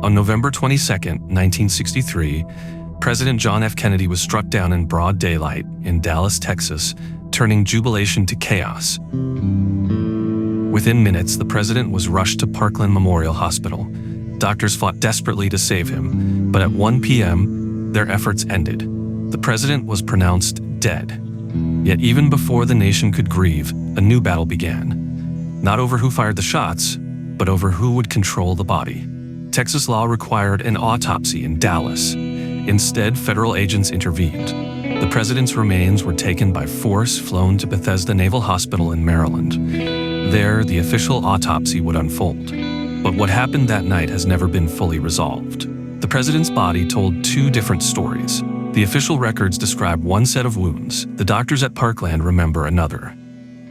On November 22, 1963, President John F. Kennedy was struck down in broad daylight in Dallas, Texas, turning jubilation to chaos. Within minutes, the president was rushed to Parkland Memorial Hospital. Doctors fought desperately to save him, but at 1 p.m., their efforts ended. The president was pronounced dead. Yet even before the nation could grieve, a new battle began. Not over who fired the shots, but over who would control the body. Texas law required an autopsy in Dallas. Instead, federal agents intervened. The president's remains were taken by force, flown to Bethesda Naval Hospital in Maryland. There, the official autopsy would unfold. But what happened that night has never been fully resolved. The president's body told two different stories. The official records describe one set of wounds. The doctors at Parkland remember another.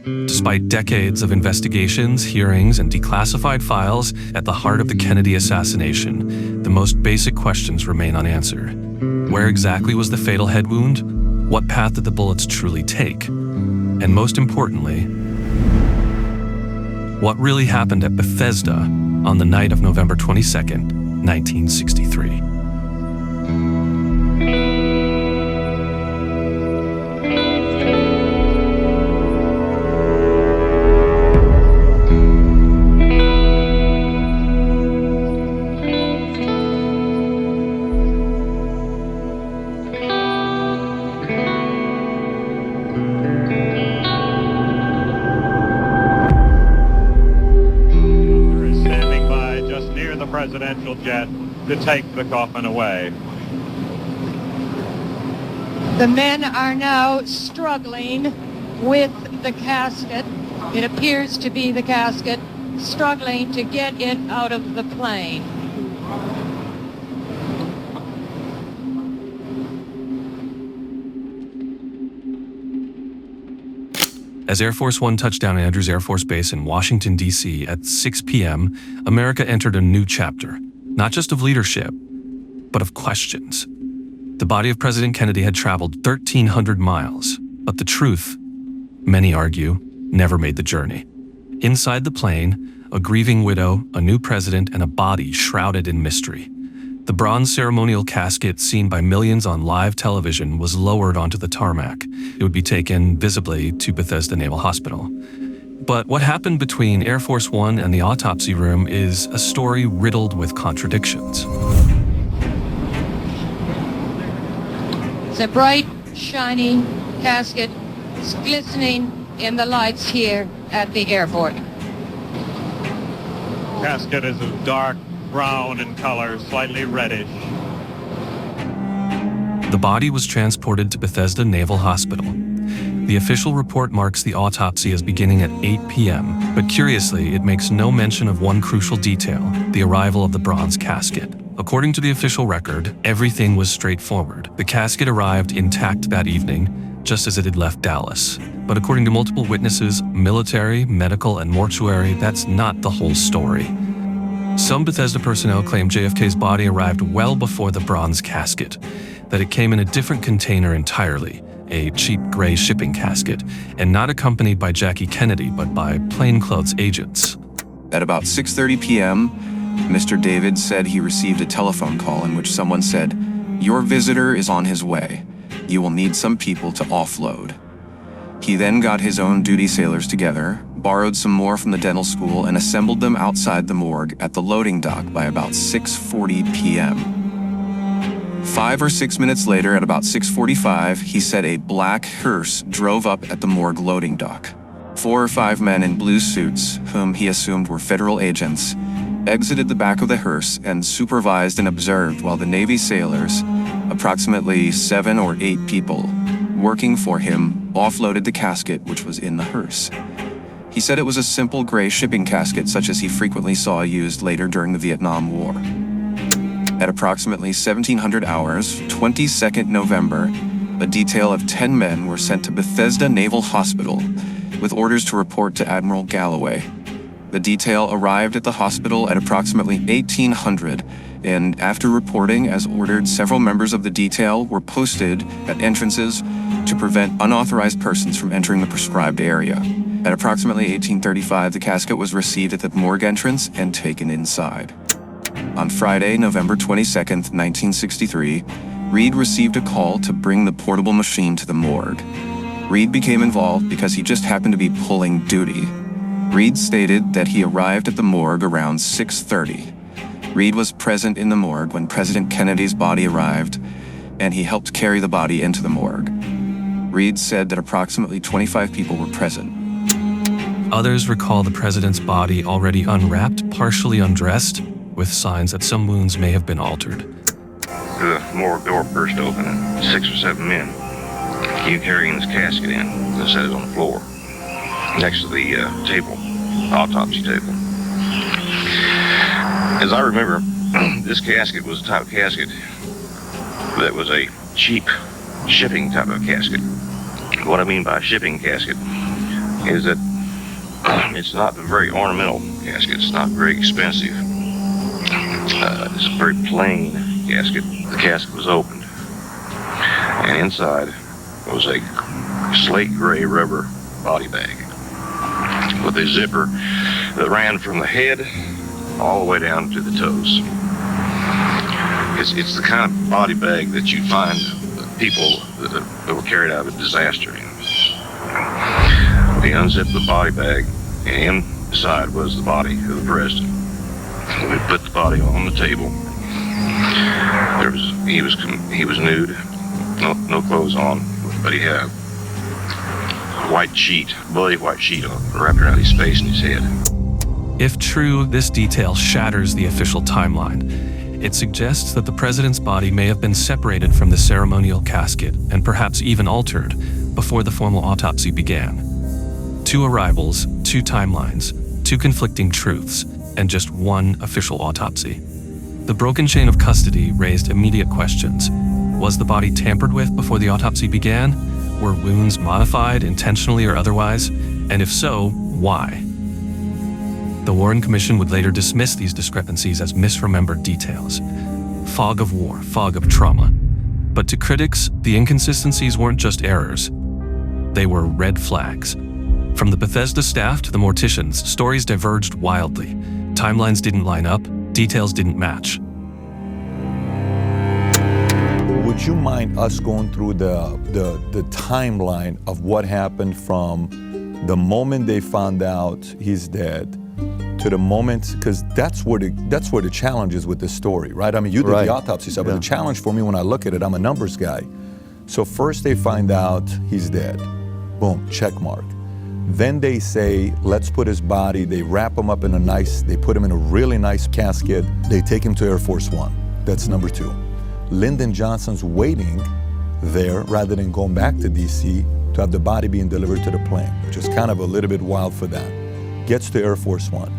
Despite decades of investigations, hearings, and declassified files at the heart of the Kennedy assassination, the most basic questions remain unanswered. Where exactly was the fatal head wound? What path did the bullets truly take? And most importantly, what really happened at Bethesda on the night of November 22nd, 1963? Presidential jet to take the coffin away. The men are now struggling with the casket. It appears to be the casket, struggling to get it out of the plane. As Air Force One touched down at Andrews Air Force Base in Washington, D.C. at 6 p.m., America entered a new chapter, not just of leadership, but of questions. The body of President Kennedy had traveled 1,300 miles, but the truth, many argue, never made the journey. Inside the plane, a grieving widow, a new president, and a body shrouded in mystery. The bronze ceremonial casket seen by millions on live television was lowered onto the tarmac. It would be taken visibly to Bethesda Naval Hospital. But what happened between Air Force One and the autopsy room is a story riddled with contradictions. It's a bright, shiny casket. It's glistening in the lights here at the airport. Casket is of dark brown in color, slightly reddish. The body was transported to Bethesda Naval Hospital. The official report marks the autopsy as beginning at 8 p.m., but curiously, it makes no mention of one crucial detail, the arrival of the bronze casket. According to the official record, everything was straightforward. The casket arrived intact that evening, just as it had left Dallas. But according to multiple witnesses, military, medical, and mortuary, that's not the whole story. Some Bethesda personnel claim JFK's body arrived well before the bronze casket, that it came in a different container entirely, a cheap gray shipping casket, and not accompanied by Jackie Kennedy, but by plainclothes agents. At about 6:30 p.m., Mr. David said he received a telephone call in which someone said, "Your visitor is on his way. You will need some people to offload." He then got his own duty sailors together, borrowed some more from the dental school, and assembled them outside the morgue at the loading dock by about 6:40 p.m. 5 or 6 minutes later, at about 6:45, he said a black hearse drove up at the morgue loading dock. 4 or 5 men in blue suits, whom he assumed were federal agents, exited the back of the hearse and supervised and observed while the Navy sailors, approximately 7 or 8 people, working for him, offloaded the casket which was in the hearse. He said it was a simple gray shipping casket such as he frequently saw used later during the Vietnam War. At approximately 1700 hours, 22nd November, a detail of 10 men were sent to Bethesda Naval Hospital with orders to report to Admiral Galloway. The detail arrived at the hospital at approximately 1800, and after reporting as ordered, several members of the detail were posted at entrances to prevent unauthorized persons from entering the prescribed area. At approximately 1835, the casket was received at the morgue entrance and taken inside. On Friday, November 22nd, 1963, Reed received a call to bring the portable machine to the morgue. Reed became involved because he just happened to be pulling duty. Reed stated that he arrived at the morgue around 6:30. Reed was present in the morgue when President Kennedy's body arrived, and he helped carry the body into the morgue. Reed said that approximately 25 people were present. Others recall the president's body already unwrapped, partially undressed, with signs that some wounds may have been altered. The morgue door burst open and 6 or 7 men came carrying this casket in and set it on the floor next to the table, autopsy table. As I remember, this casket was a type of casket that was a cheap shipping type of casket. What I mean by a shipping casket is that it's not a very ornamental casket. It's not very expensive. It's a very plain casket. The casket was opened, and inside was a slate gray rubber body bag with a zipper that ran from the head all the way down to the toes. It's the kind of body bag that you find people that were carried out of a disaster in. We unzipped the body bag, and inside was the body of the president. We put the body on the table. He was nude, no clothes on, but he had a white sheet, bloody white sheet wrapped around his face and his head. If true, this detail shatters the official timeline. It suggests that the president's body may have been separated from the ceremonial casket and perhaps even altered before the formal autopsy began. 2 arrivals, 2 timelines, 2 conflicting truths, and just 1 official autopsy. The broken chain of custody raised immediate questions. Was the body tampered with before the autopsy began? Were wounds modified intentionally or otherwise? And if so, why? The Warren Commission would later dismiss these discrepancies as misremembered details. Fog of war, fog of trauma. But to critics, the inconsistencies weren't just errors. They were red flags. From the Bethesda staff to the morticians, stories diverged wildly. Timelines didn't line up, details didn't match. Would you mind us going through the timeline of what happened from the moment they found out he's dead to the moment, because that's where the challenge is with this story, right? I mean, you did the autopsy stuff, but the challenge for me when I look at it, I'm a numbers guy. So first they find out he's dead. Boom, check mark. Then they say, let's put his body, they wrap him up in they put him in a really nice casket. They take him to Air Force One. That's number 2. Lyndon Johnson's waiting there rather than going back to DC to have the body being delivered to the plane, which is kind of a little bit wild for that. Gets to Air Force One.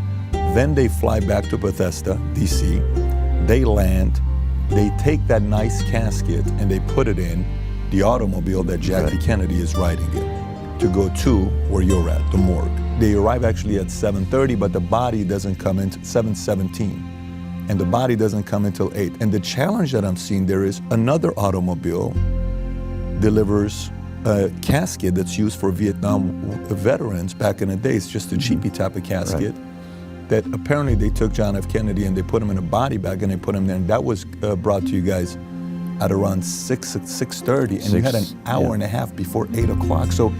Then they fly back to Bethesda, DC. They land, they take that nice casket and they put it in the automobile that Jackie Kennedy is riding in to go to where you're at, the morgue. They arrive actually at 7:30, but the body doesn't come until 7:17. And the body doesn't come until 8. And the challenge that I'm seeing there is another automobile delivers a casket that's used for Vietnam veterans back in the day. It's just a cheapy type of casket that apparently they took John F. Kennedy and they put him in a body bag and they put him there. And that was brought to you guys at around 6:30, and you had an hour and a half before 8 o'clock. So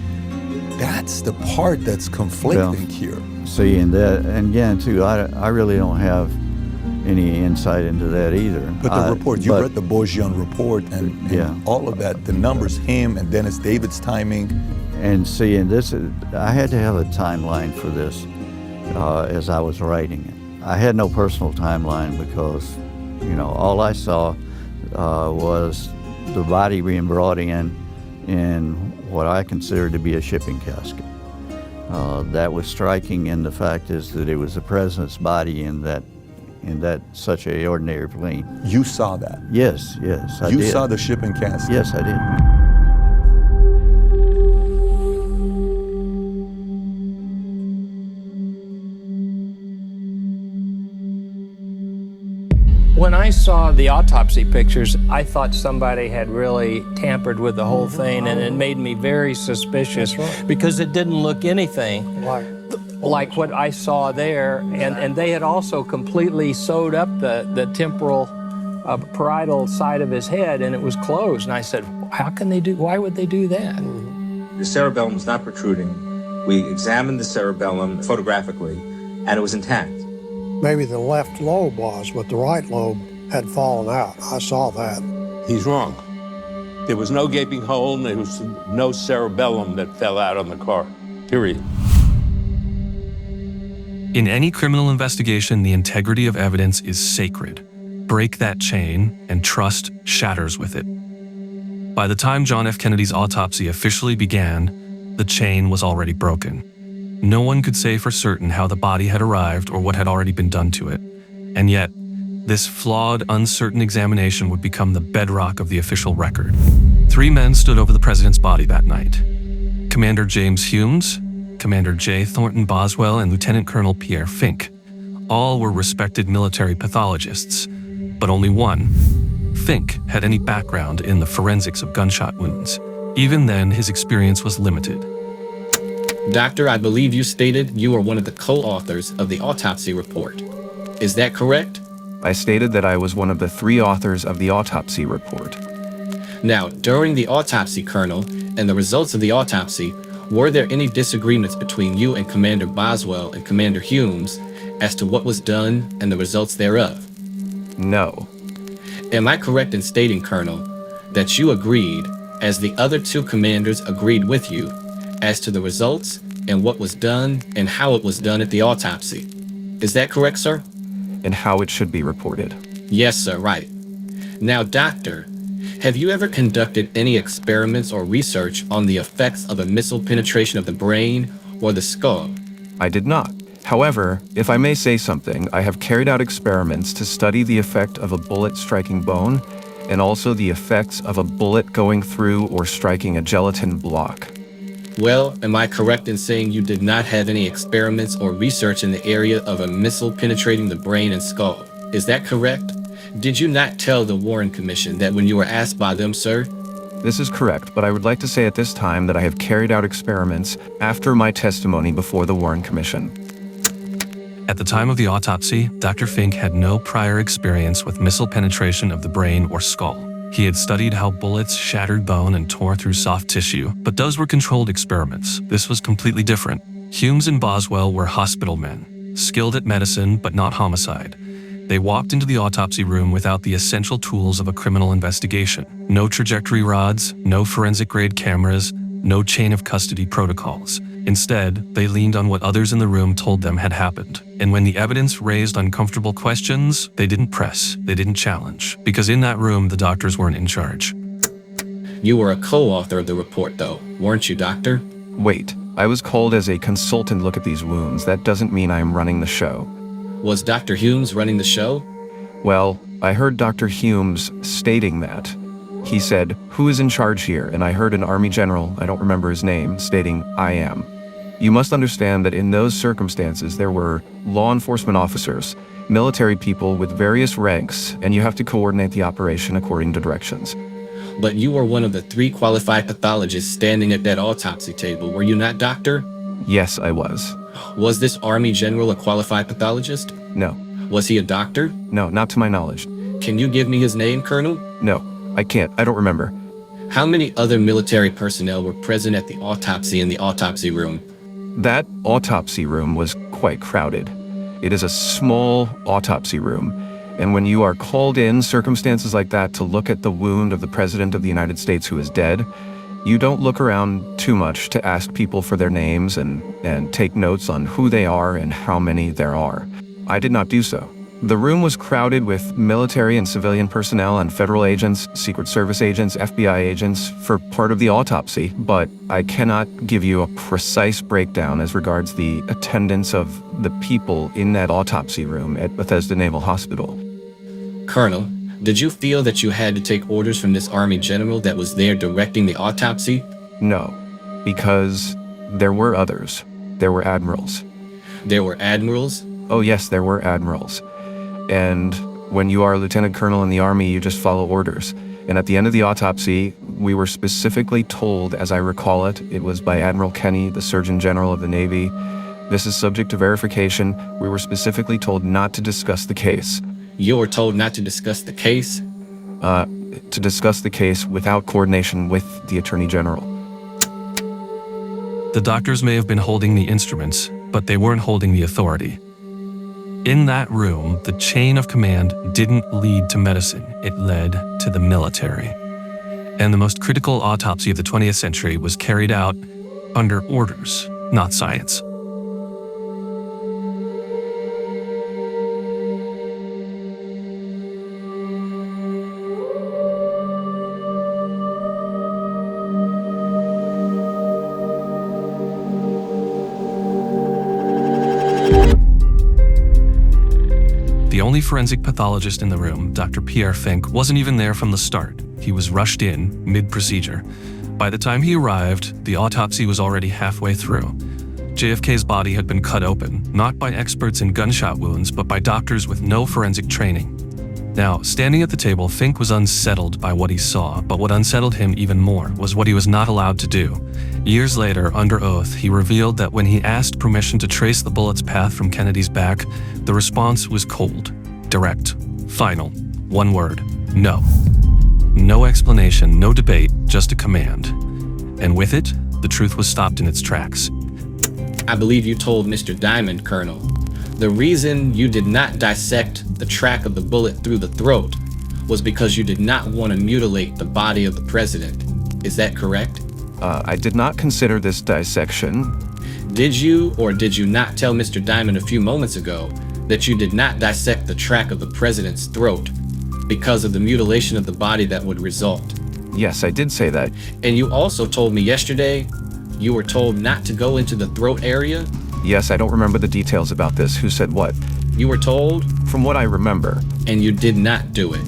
that's the part that's conflicting here. See, and again, too, I really don't have any insight into that either. But the report, you read the Bourgeon report and all of that, the numbers, him and Dennis David's timing. And see, and I had to have a timeline for this as I was writing it. I had no personal timeline because, all I saw was the body being brought in what I consider to be a shipping casket. That was striking, and the fact is that it was the president's body in that such a ordinary plane. You saw that? Yes, I did. You saw the shipping casket? Yes, I did. When I saw the autopsy pictures, I thought somebody had really tampered with the whole thing, and it made me very suspicious because it didn't look anything like what I saw there, and they had also completely sewed up the temporal parietal side of his head, and it was closed. And I said, why would they do that? The cerebellum was not protruding. We examined the cerebellum photographically, and it was intact. Maybe the left lobe was, but the right lobe had fallen out. I saw that. He's wrong. There was no gaping hole, and there was no cerebellum that fell out on the car, period. In any criminal investigation, the integrity of evidence is sacred. Break that chain, and trust shatters with it. By the time John F. Kennedy's autopsy officially began, the chain was already broken. No one could say for certain how the body had arrived or what had already been done to it. And yet, this flawed, uncertain examination would become the bedrock of the official record. 3 men stood over the president's body that night. Commander James Humes, Commander J. Thornton Boswell, and Lieutenant Colonel Pierre Fink. All were respected military pathologists, but only one, Fink, had any background in the forensics of gunshot wounds. Even then, his experience was limited. Doctor, I believe you stated you were one of the co-authors of the autopsy report. Is that correct? I stated that I was one of the 3 authors of the autopsy report. Now, during the autopsy, Colonel, and the results of the autopsy, were there any disagreements between you and Commander Boswell and Commander Humes as to what was done and the results thereof? No. Am I correct in stating, Colonel, that you agreed, as the other 2 commanders agreed with you, as to the results and what was done and how it was done at the autopsy? Is that correct, sir? And how it should be reported. Yes, sir, right. Now, Doctor, have you ever conducted any experiments or research on the effects of a missile penetration of the brain or the skull? I did not. However, if I may say something, I have carried out experiments to study the effect of a bullet striking bone and also the effects of a bullet going through or striking a gelatin block. Well, am I correct in saying you did not have any experiments or research in the area of a missile penetrating the brain and skull? Is that correct? Did you not tell the Warren Commission that when you were asked by them, sir? This is correct, but I would like to say at this time that I have carried out experiments after my testimony before the Warren Commission. At the time of the autopsy, Dr. Fink had no prior experience with missile penetration of the brain or skull. He had studied how bullets shattered bone and tore through soft tissue, but those were controlled experiments. This was completely different. Humes and Boswell were hospital men, skilled at medicine but not homicide. They walked into the autopsy room without the essential tools of a criminal investigation. No trajectory rods, no forensic-grade cameras, no chain of custody protocols. Instead, they leaned on what others in the room told them had happened. And when the evidence raised uncomfortable questions, they didn't press, they didn't challenge, because in that room, the doctors weren't in charge. You were a co-author of the report, though, weren't you, Doctor? Wait, I was called as a consultant look at these wounds. That doesn't mean I am running the show. Was Dr. Humes running the show? Well, I heard Dr. Humes stating that. He said, "Who is in charge here?" And I heard an Army general, I don't remember his name, stating, "I am." You must understand that in those circumstances, there were law enforcement officers, military people with various ranks, and you have to coordinate the operation according to directions. But you were one of the 3 qualified pathologists standing at that autopsy table, were you not, Doctor? Yes, I was. Was this Army general a qualified pathologist? No. Was he a doctor? No, not to my knowledge. Can you give me his name, Colonel? No, I can't. I don't remember. How many other military personnel were present at the autopsy in the autopsy room? That autopsy room was quite crowded. It is a small autopsy room, and when you are called in circumstances like that to look at the wound of the President of the United States who is dead, you don't look around too much to ask people for their names and take notes on who they are and how many there are. I did not do so. The room was crowded with military and civilian personnel and federal agents, Secret Service agents, FBI agents for part of the autopsy, but I cannot give you a precise breakdown as regards the attendance of the people in that autopsy room at Bethesda Naval Hospital. Colonel, did you feel that you had to take orders from this Army general that was there directing the autopsy? No, because there were others. There were admirals. There were admirals? Oh yes, there were admirals. And when you are a lieutenant colonel in the Army, you just follow orders. And at the end of the autopsy, we were specifically told, as I recall it, it was by Admiral Kenny, the Surgeon General of the Navy, This is subject to verification. We were specifically told not to discuss the case. You were told not to discuss the case? To discuss the case without coordination with the Attorney General. The doctors may have been holding the instruments, but they weren't holding the authority. In that room, the chain of command didn't lead to medicine, it led to the military. And the most critical autopsy of the 20th century was carried out under orders, not science. The only forensic pathologist in the room, Dr. Pierre Fink, wasn't even there from the start. He was rushed in, mid-procedure. By the time he arrived, the autopsy was already halfway through. JFK's body had been cut open, not by experts in gunshot wounds, but by doctors with no forensic training. Now, standing at the table, Fink was unsettled by what he saw, but what unsettled him even more was what he was not allowed to do. Years later, under oath, he revealed that when he asked permission to trace the bullet's path from Kennedy's back, the response was cold, direct, final, one word, no. No explanation, no debate, just a command. And with it, the truth was stopped in its tracks. I believe you told Mr. Diamond, Colonel, the reason you did not dissect the track of the bullet through the throat was because you did not want to mutilate the body of the president. Is that correct? I did not consider this dissection. Did you or did you not tell Mr. Diamond a few moments ago that you did not dissect the track of the president's throat because of the mutilation of the body that would result? Yes, I did say that. And you also told me yesterday you were told not to go into the throat area? Yes, I don't remember the details about this. Who said what? You were told? From what I remember. And you did not do it?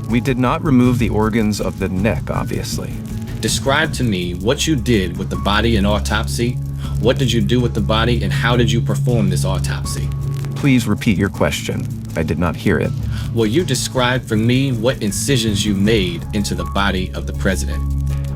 We did not remove the organs of the neck, obviously. Describe to me what you did with the body in autopsy. What did you do with the body and how did you perform this autopsy? Please repeat your question. I did not hear it. Will you describe for me what incisions you made into the body of the president?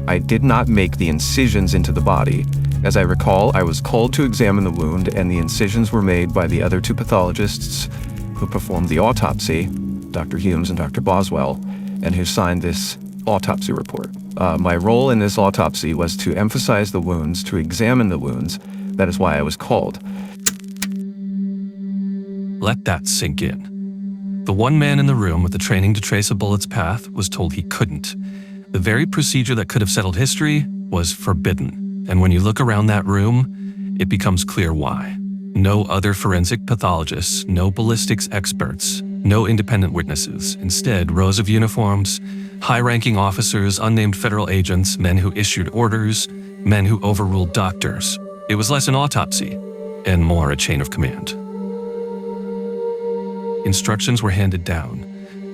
I did not make the incisions into the body. As I recall, I was called to examine the wound, and the incisions were made by the other two pathologists who performed the autopsy, Dr. Humes and Dr. Boswell, and who signed this autopsy report. My role in this autopsy was to emphasize the wounds, to examine the wounds. That is why I was called. Let that sink in. The one man in the room with the training to trace a bullet's path was told he couldn't. The very procedure that could have settled history was forbidden. And when you look around that room, it becomes clear why. No other forensic pathologists, no ballistics experts, no independent witnesses. Instead, rows of uniforms, high-ranking officers, unnamed federal agents, men who issued orders, men who overruled doctors. It was less an autopsy and more a chain of command. Instructions were handed down.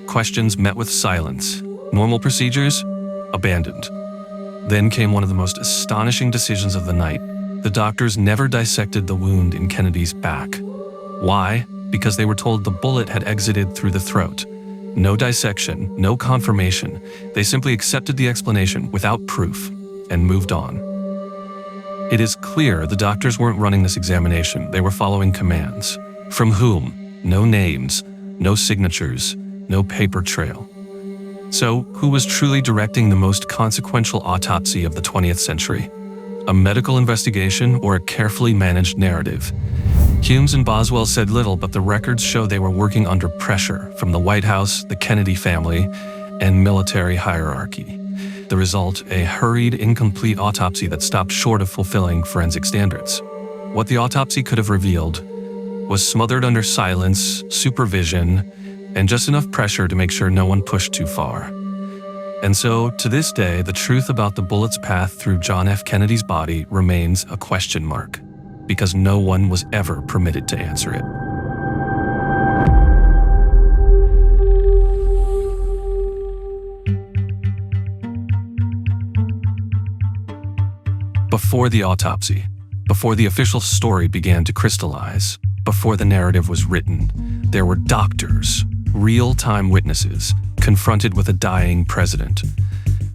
Questions met with silence. Normal procedures abandoned. Then came one of the most astonishing decisions of the night. The doctors never dissected the wound in Kennedy's back. Why? Because they were told the bullet had exited through the throat. No dissection, no confirmation. They simply accepted the explanation without proof and moved on. It is clear the doctors weren't running this examination. They were following commands. From whom? No names, no signatures, no paper trail. So, who was truly directing the most consequential autopsy of the 20th century? A medical investigation or a carefully managed narrative? Humes and Boswell said little, but the records show they were working under pressure from the White House, the Kennedy family, and military hierarchy. The result, a hurried, incomplete autopsy that stopped short of fulfilling forensic standards. What the autopsy could have revealed was smothered under silence, supervision, and just enough pressure to make sure no one pushed too far. And so, to this day, the truth about the bullet's path through John F. Kennedy's body remains a question mark, because no one was ever permitted to answer it. Before the autopsy, before the official story began to crystallize, before the narrative was written, there were doctors, real-time witnesses, confronted with a dying president.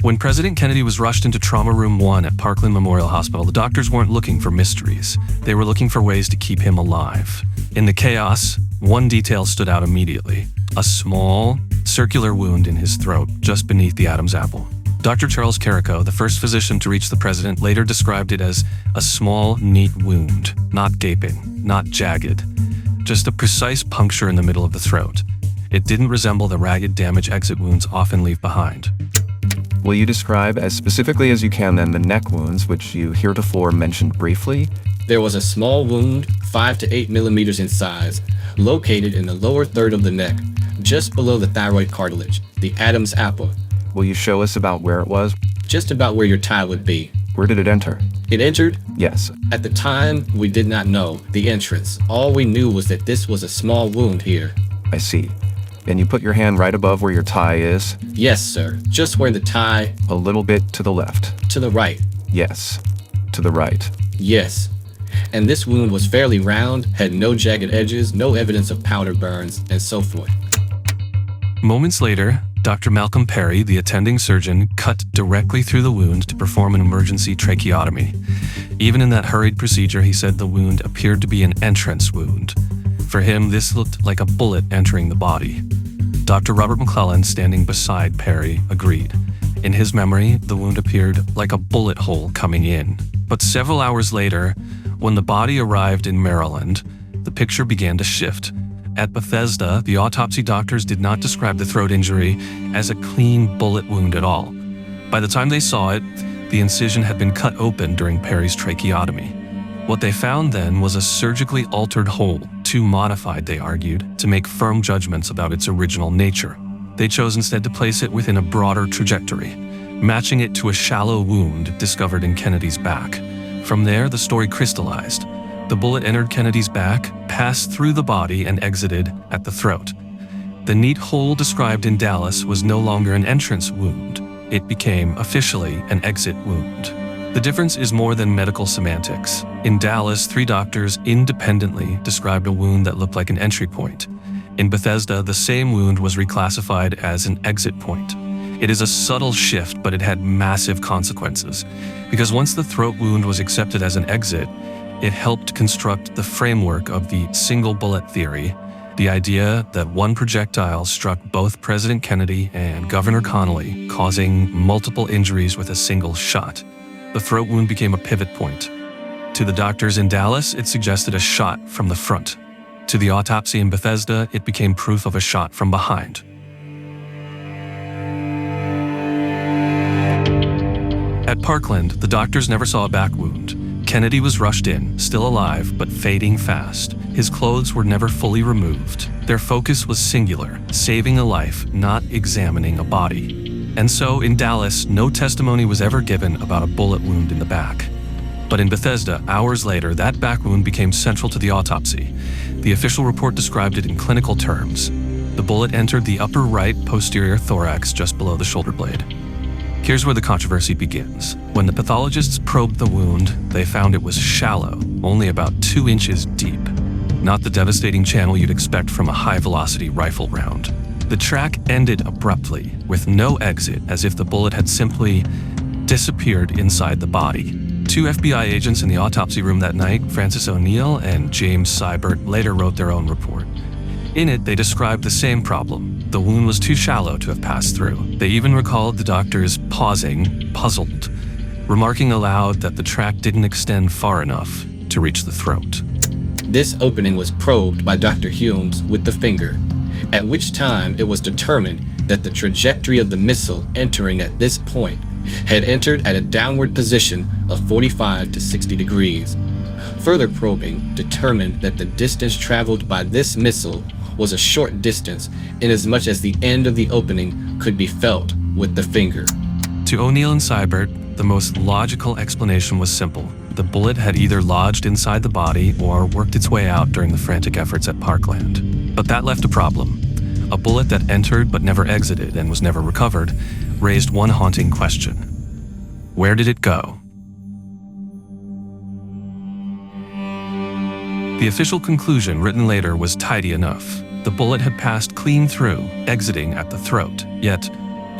When President Kennedy was rushed into Trauma Room 1 at Parkland Memorial Hospital, the doctors weren't looking for mysteries. They were looking for ways to keep him alive. In the chaos, one detail stood out immediately: a small, circular wound in his throat just beneath the Adam's apple. Dr. Charles Carrico, the first physician to reach the president, later described it as a small, neat wound, not gaping, not jagged, just a precise puncture in the middle of the throat. It didn't resemble the ragged damage exit wounds often leave behind. Will you describe as specifically as you can then the neck wounds, which you heretofore mentioned briefly? There was a small wound, 5 to 8 millimeters in size, located in the lower third of the neck, just below the thyroid cartilage, the Adam's apple. Will you show us about where it was? Just about where your tie would be. Where did it enter? It entered? Yes. At the time, we did not know the entrance. All we knew was that this was a small wound here. I see. And you put your hand right above where your tie is? Yes, sir. Just where the tie... A little bit to the left? To the right. Yes. To the right? Yes. And this wound was fairly round, had no jagged edges, no evidence of powder burns, and so forth. Moments later, Dr. Malcolm Perry, the attending surgeon, cut directly through the wound to perform an emergency tracheotomy. Even in that hurried procedure, he said the wound appeared to be an entrance wound. For him, this looked like a bullet entering the body. Dr. Robert McClellan, standing beside Perry, agreed. In his memory, the wound appeared like a bullet hole coming in. But several hours later, when the body arrived in Maryland, the picture began to shift. At Bethesda, the autopsy doctors did not describe the throat injury as a clean bullet wound at all. By the time they saw it, the incision had been cut open during Perry's tracheotomy. What they found then was a surgically altered hole, too modified, they argued, to make firm judgments about its original nature. They chose instead to place it within a broader trajectory, matching it to a shallow wound discovered in Kennedy's back. From there, the story crystallized. The bullet entered Kennedy's back, passed through the body, and exited at the throat. The neat hole described in Dallas was no longer an entrance wound. It became officially an exit wound. The difference is more than medical semantics. In Dallas, 3 doctors independently described a wound that looked like an entry point. In Bethesda, the same wound was reclassified as an exit point. It is a subtle shift, but it had massive consequences. Because once the throat wound was accepted as an exit, it helped construct the framework of the single bullet theory, the idea that one projectile struck both President Kennedy and Governor Connally, causing multiple injuries with a single shot. The throat wound became a pivot point. To the doctors in Dallas, it suggested a shot from the front. To the autopsy in Bethesda, it became proof of a shot from behind. At Parkland, the doctors never saw a back wound. Kennedy was rushed in, still alive, but fading fast. His clothes were never fully removed. Their focus was singular, saving a life, not examining a body. And so, in Dallas, no testimony was ever given about a bullet wound in the back. But in Bethesda, hours later, that back wound became central to the autopsy. The official report described it in clinical terms. The bullet entered the upper right posterior thorax just below the shoulder blade. Here's where the controversy begins. When the pathologists probed the wound, they found it was shallow, only about 2 inches deep. Not the devastating channel you'd expect from a high-velocity rifle round. The track ended abruptly, with no exit, as if the bullet had simply disappeared inside the body. 2 FBI agents in the autopsy room that night, Francis O'Neill and James Seibert, later wrote their own report. In it, they described the same problem. The wound was too shallow to have passed through. They even recalled the doctors pausing, puzzled, remarking aloud that the track didn't extend far enough to reach the throat. This opening was probed by Dr. Humes with the finger, at which time it was determined that the trajectory of the missile entering at this point had entered at a downward position of 45 to 60 degrees. Further probing determined that the distance traveled by this missile was a short distance, inasmuch as the end of the opening could be felt with the finger. To O'Neill and Seibert, the most logical explanation was simple. The bullet had either lodged inside the body or worked its way out during the frantic efforts at Parkland. But that left a problem. A bullet that entered but never exited and was never recovered raised one haunting question. Where did it go? The official conclusion, written later, was tidy enough. The bullet had passed clean through, exiting at the throat. Yet,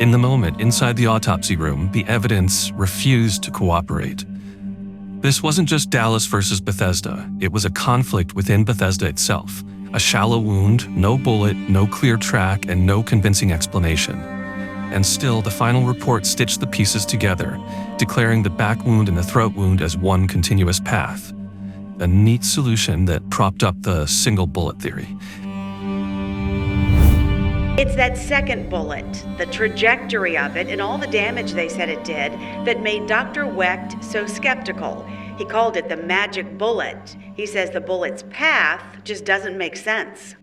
In the moment inside the autopsy room, the evidence refused to cooperate. This wasn't just Dallas versus Bethesda, it was a conflict within Bethesda itself. A shallow wound, no bullet, no clear track, and no convincing explanation. And still, the final report stitched the pieces together, declaring the back wound and the throat wound as one continuous path. A neat solution that propped up the single bullet theory. It's that second bullet, the trajectory of it, and all the damage they said it did that made Dr. Wecht so skeptical. He called it the magic bullet. He says the bullet's path just doesn't make sense.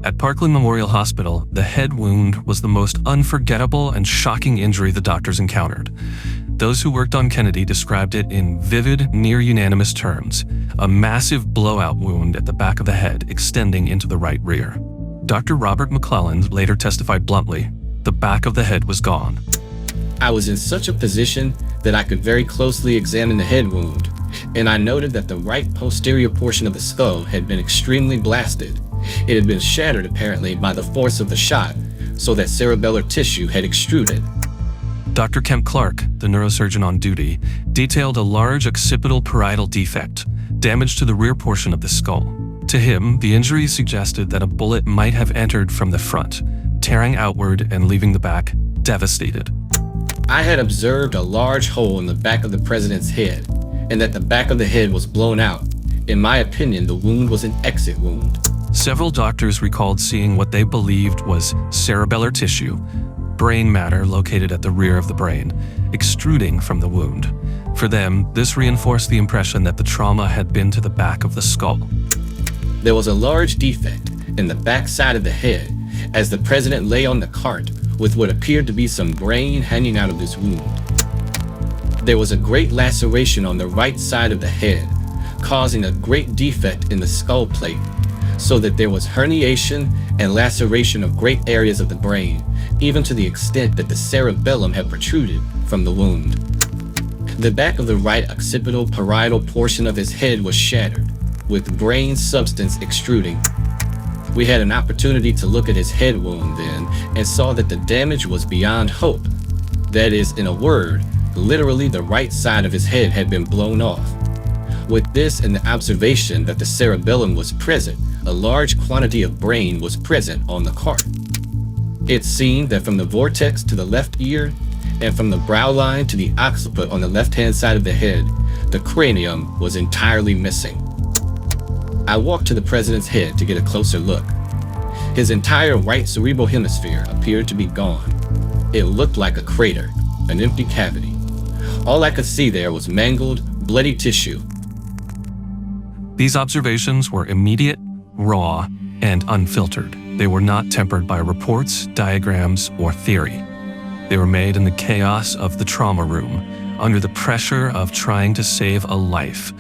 At Parkland Memorial Hospital, the head wound was the most unforgettable and shocking injury the doctors encountered. Those who worked on Kennedy described it in vivid, near-unanimous terms, a massive blowout wound at the back of the head extending into the right rear. Dr. Robert McClellan later testified bluntly, the back of the head was gone. I was in such a position that I could very closely examine the head wound, and I noted that the right posterior portion of the skull had been extremely blasted. It had been shattered apparently by the force of the shot, so that cerebellar tissue had extruded. Dr. Kemp Clark, the neurosurgeon on duty, detailed a large occipital parietal defect, damage to the rear portion of the skull. To him, the injury suggested that a bullet might have entered from the front, tearing outward and leaving the back devastated. I had observed a large hole in the back of the president's head, and that the back of the head was blown out. In my opinion, the wound was an exit wound. Several doctors recalled seeing what they believed was cerebellar tissue, brain matter located at the rear of the brain, extruding from the wound. For them, this reinforced the impression that the trauma had been to the back of the skull. There was a large defect in the back side of the head as the president lay on the cart with what appeared to be some brain hanging out of this wound. There was a great laceration on the right side of the head, causing a great defect in the skull plate, so that there was herniation and laceration of great areas of the brain, even to the extent that the cerebellum had protruded from the wound. The back of the right occipital parietal portion of his head was shattered, with brain substance extruding. We had an opportunity to look at his head wound then and saw that the damage was beyond hope. That is, in a word, literally the right side of his head had been blown off. With this and the observation that the cerebellum was present, a large quantity of brain was present on the cart. It seemed that from the vortex to the left ear and from the brow line to the occiput on the left-hand side of the head, the cranium was entirely missing. I walked to the president's head to get a closer look. His entire right cerebral hemisphere appeared to be gone. It looked like a crater, an empty cavity. All I could see there was mangled, bloody tissue. These observations were immediate, raw, and unfiltered. They were not tempered by reports, diagrams, or theory. They were made in the chaos of the trauma room, under the pressure of trying to save a life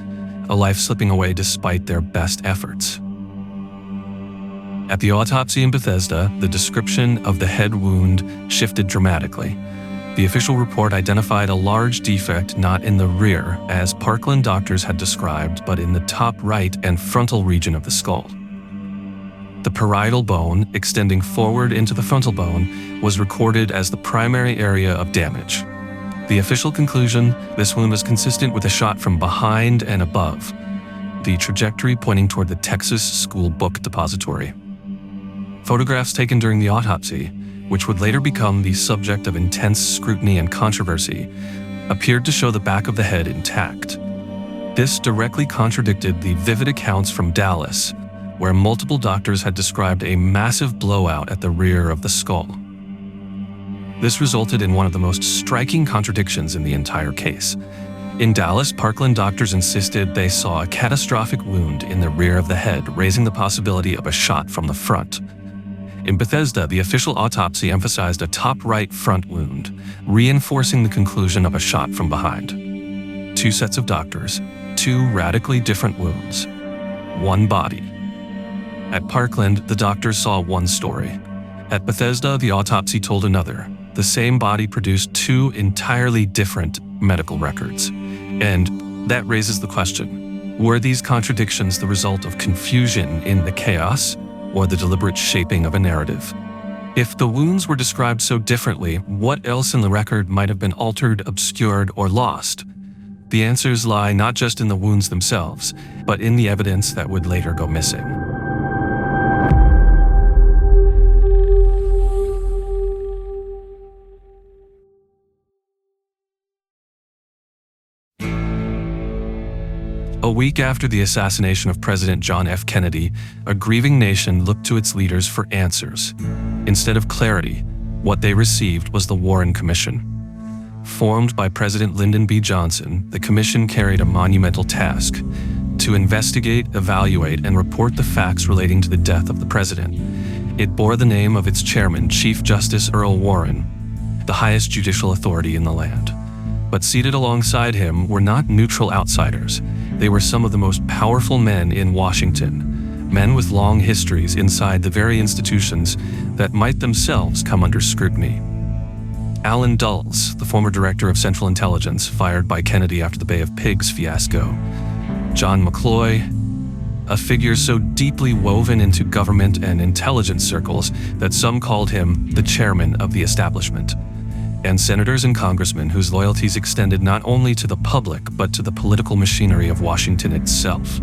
slipping away despite their best efforts. At the autopsy in Bethesda, the description of the head wound shifted dramatically. The official report identified a large defect not in the rear, as Parkland doctors had described, but in the top right and frontal region of the skull. The parietal bone, extending forward into the frontal bone, was recorded as the primary area of damage. The official conclusion, this wound was consistent with a shot from behind and above, the trajectory pointing toward the Texas School Book Depository. Photographs taken during the autopsy, which would later become the subject of intense scrutiny and controversy, appeared to show the back of the head intact. This directly contradicted the vivid accounts from Dallas, where multiple doctors had described a massive blowout at the rear of the skull. This resulted in one of the most striking contradictions in the entire case. In Dallas, Parkland doctors insisted they saw a catastrophic wound in the rear of the head, raising the possibility of a shot from the front. In Bethesda, the official autopsy emphasized a top right front wound, reinforcing the conclusion of a shot from behind. Two sets of doctors, two radically different wounds, one body. At Parkland, the doctors saw one story. At Bethesda, the autopsy told another. The same body produced two entirely different medical records. And that raises the question, were these contradictions the result of confusion in the chaos, or the deliberate shaping of a narrative. If the wounds were described so differently, what else in the record might have been altered, obscured, or lost? The answers lie not just in the wounds themselves, but in the evidence that would later go missing. A week after the assassination of President John F. Kennedy, a grieving nation looked to its leaders for answers. Instead of clarity, what they received was the Warren Commission. Formed by President Lyndon B. Johnson, the commission carried a monumental task: to investigate, evaluate, and report the facts relating to the death of the president. It bore the name of its chairman, Chief Justice Earl Warren, the highest judicial authority in the land. But seated alongside him were not neutral outsiders. They were some of the most powerful men in Washington, men with long histories inside the very institutions that might themselves come under scrutiny. Allen Dulles, the former director of Central Intelligence, fired by Kennedy after the Bay of Pigs fiasco. John McCloy, a figure so deeply woven into government and intelligence circles that some called him the chairman of the establishment. And senators and congressmen whose loyalties extended not only to the public, but to the political machinery of Washington itself.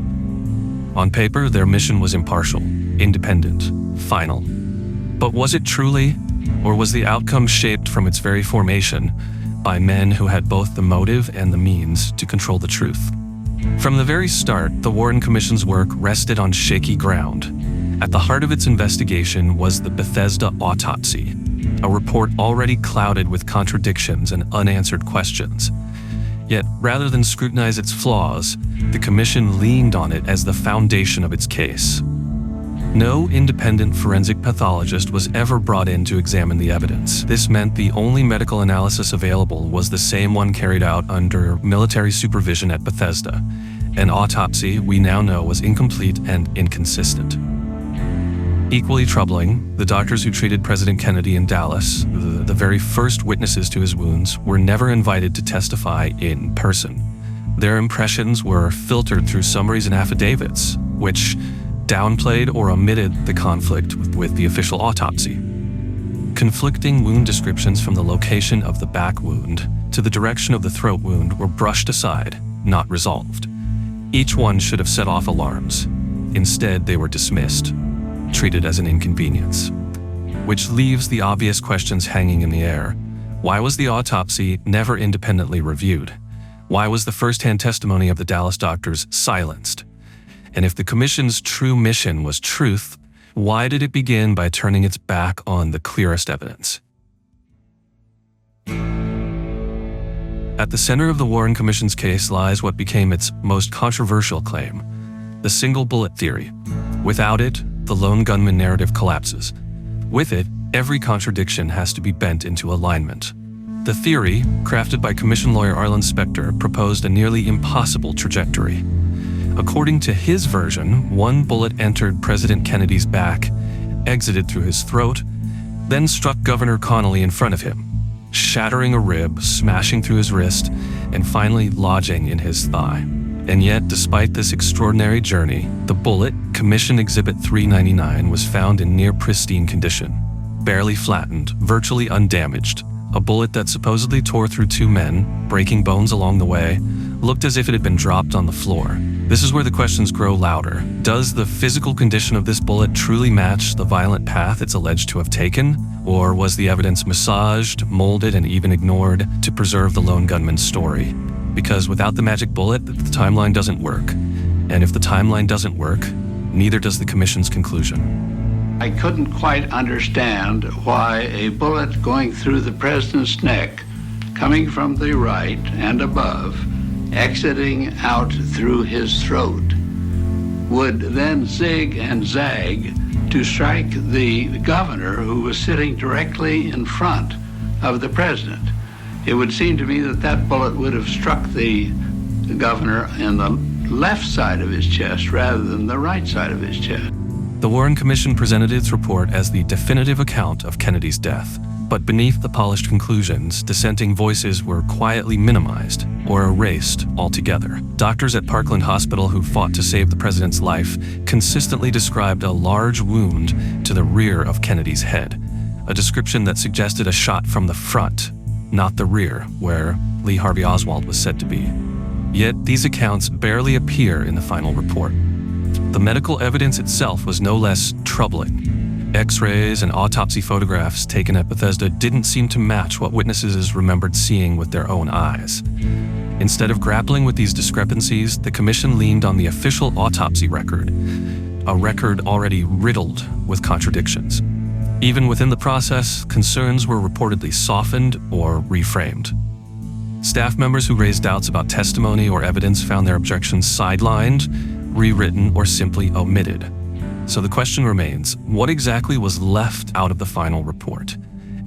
On paper, their mission was impartial, independent, final. But was it truly, or was the outcome shaped from its very formation by men who had both the motive and the means to control the truth? From the very start, the Warren Commission's work rested on shaky ground. At the heart of its investigation was the Bethesda autopsy, a report already clouded with contradictions and unanswered questions. Yet, rather than scrutinize its flaws, the commission leaned on it as the foundation of its case. No independent forensic pathologist was ever brought in to examine the evidence. This meant the only medical analysis available was the same one carried out under military supervision at Bethesda. An autopsy we now know was incomplete and inconsistent. Equally troubling, the doctors who treated President Kennedy in Dallas, the very first witnesses to his wounds, were never invited to testify in person. Their impressions were filtered through summaries and affidavits, which downplayed or omitted the conflict with the official autopsy. Conflicting wound descriptions from the location of the back wound to the direction of the throat wound were brushed aside, not resolved. Each one should have set off alarms. Instead, they were dismissed, treated as an inconvenience. Which leaves the obvious questions hanging in the air. Why was the autopsy never independently reviewed? Why was the first-hand testimony of the Dallas doctors silenced? And if the commission's true mission was truth, why did it begin by turning its back on the clearest evidence? At the center of the Warren Commission's case lies what became its most controversial claim, the single bullet theory. Without it, the lone gunman narrative collapses. With it, every contradiction has to be bent into alignment. The theory, crafted by Commission lawyer Arlen Specter, proposed a nearly impossible trajectory. According to his version, one bullet entered President Kennedy's back, exited through his throat, then struck Governor Connally in front of him, shattering a rib, smashing through his wrist, and finally lodging in his thigh. And yet, despite this extraordinary journey, the bullet, Commission Exhibit 399, was found in near pristine condition, barely flattened, virtually undamaged. A bullet that supposedly tore through two men, breaking bones along the way, looked as if it had been dropped on the floor. This is where the questions grow louder. Does the physical condition of this bullet truly match the violent path it's alleged to have taken? Or was the evidence massaged, molded, and even ignored to preserve the lone gunman's story? Because without the magic bullet, the timeline doesn't work. And if the timeline doesn't work, neither does the Commission's conclusion. I couldn't quite understand why a bullet going through the president's neck, coming from the right and above, exiting out through his throat, would then zig and zag to strike the governor who was sitting directly in front of the president. It would seem to me that that bullet would have struck the governor in the left side of his chest rather than the right side of his chest. The Warren Commission presented its report as the definitive account of Kennedy's death, But beneath the polished conclusions, dissenting voices were quietly minimized or erased altogether. Doctors at Parkland Hospital who fought to save the president's life consistently described a large wound to the rear of Kennedy's head, a description that suggested a shot from the front, not the rear, where Lee Harvey Oswald was said to be. Yet these accounts barely appear in the final report. The medical evidence itself was no less troubling. X-rays and autopsy photographs taken at Bethesda didn't seem to match what witnesses remembered seeing with their own eyes. Instead of grappling with these discrepancies, the commission leaned on the official autopsy record, a record already riddled with contradictions. Even within the process, concerns were reportedly softened or reframed. Staff members who raised doubts about testimony or evidence found their objections sidelined, rewritten, or simply omitted. So the question remains, what exactly was left out of the final report?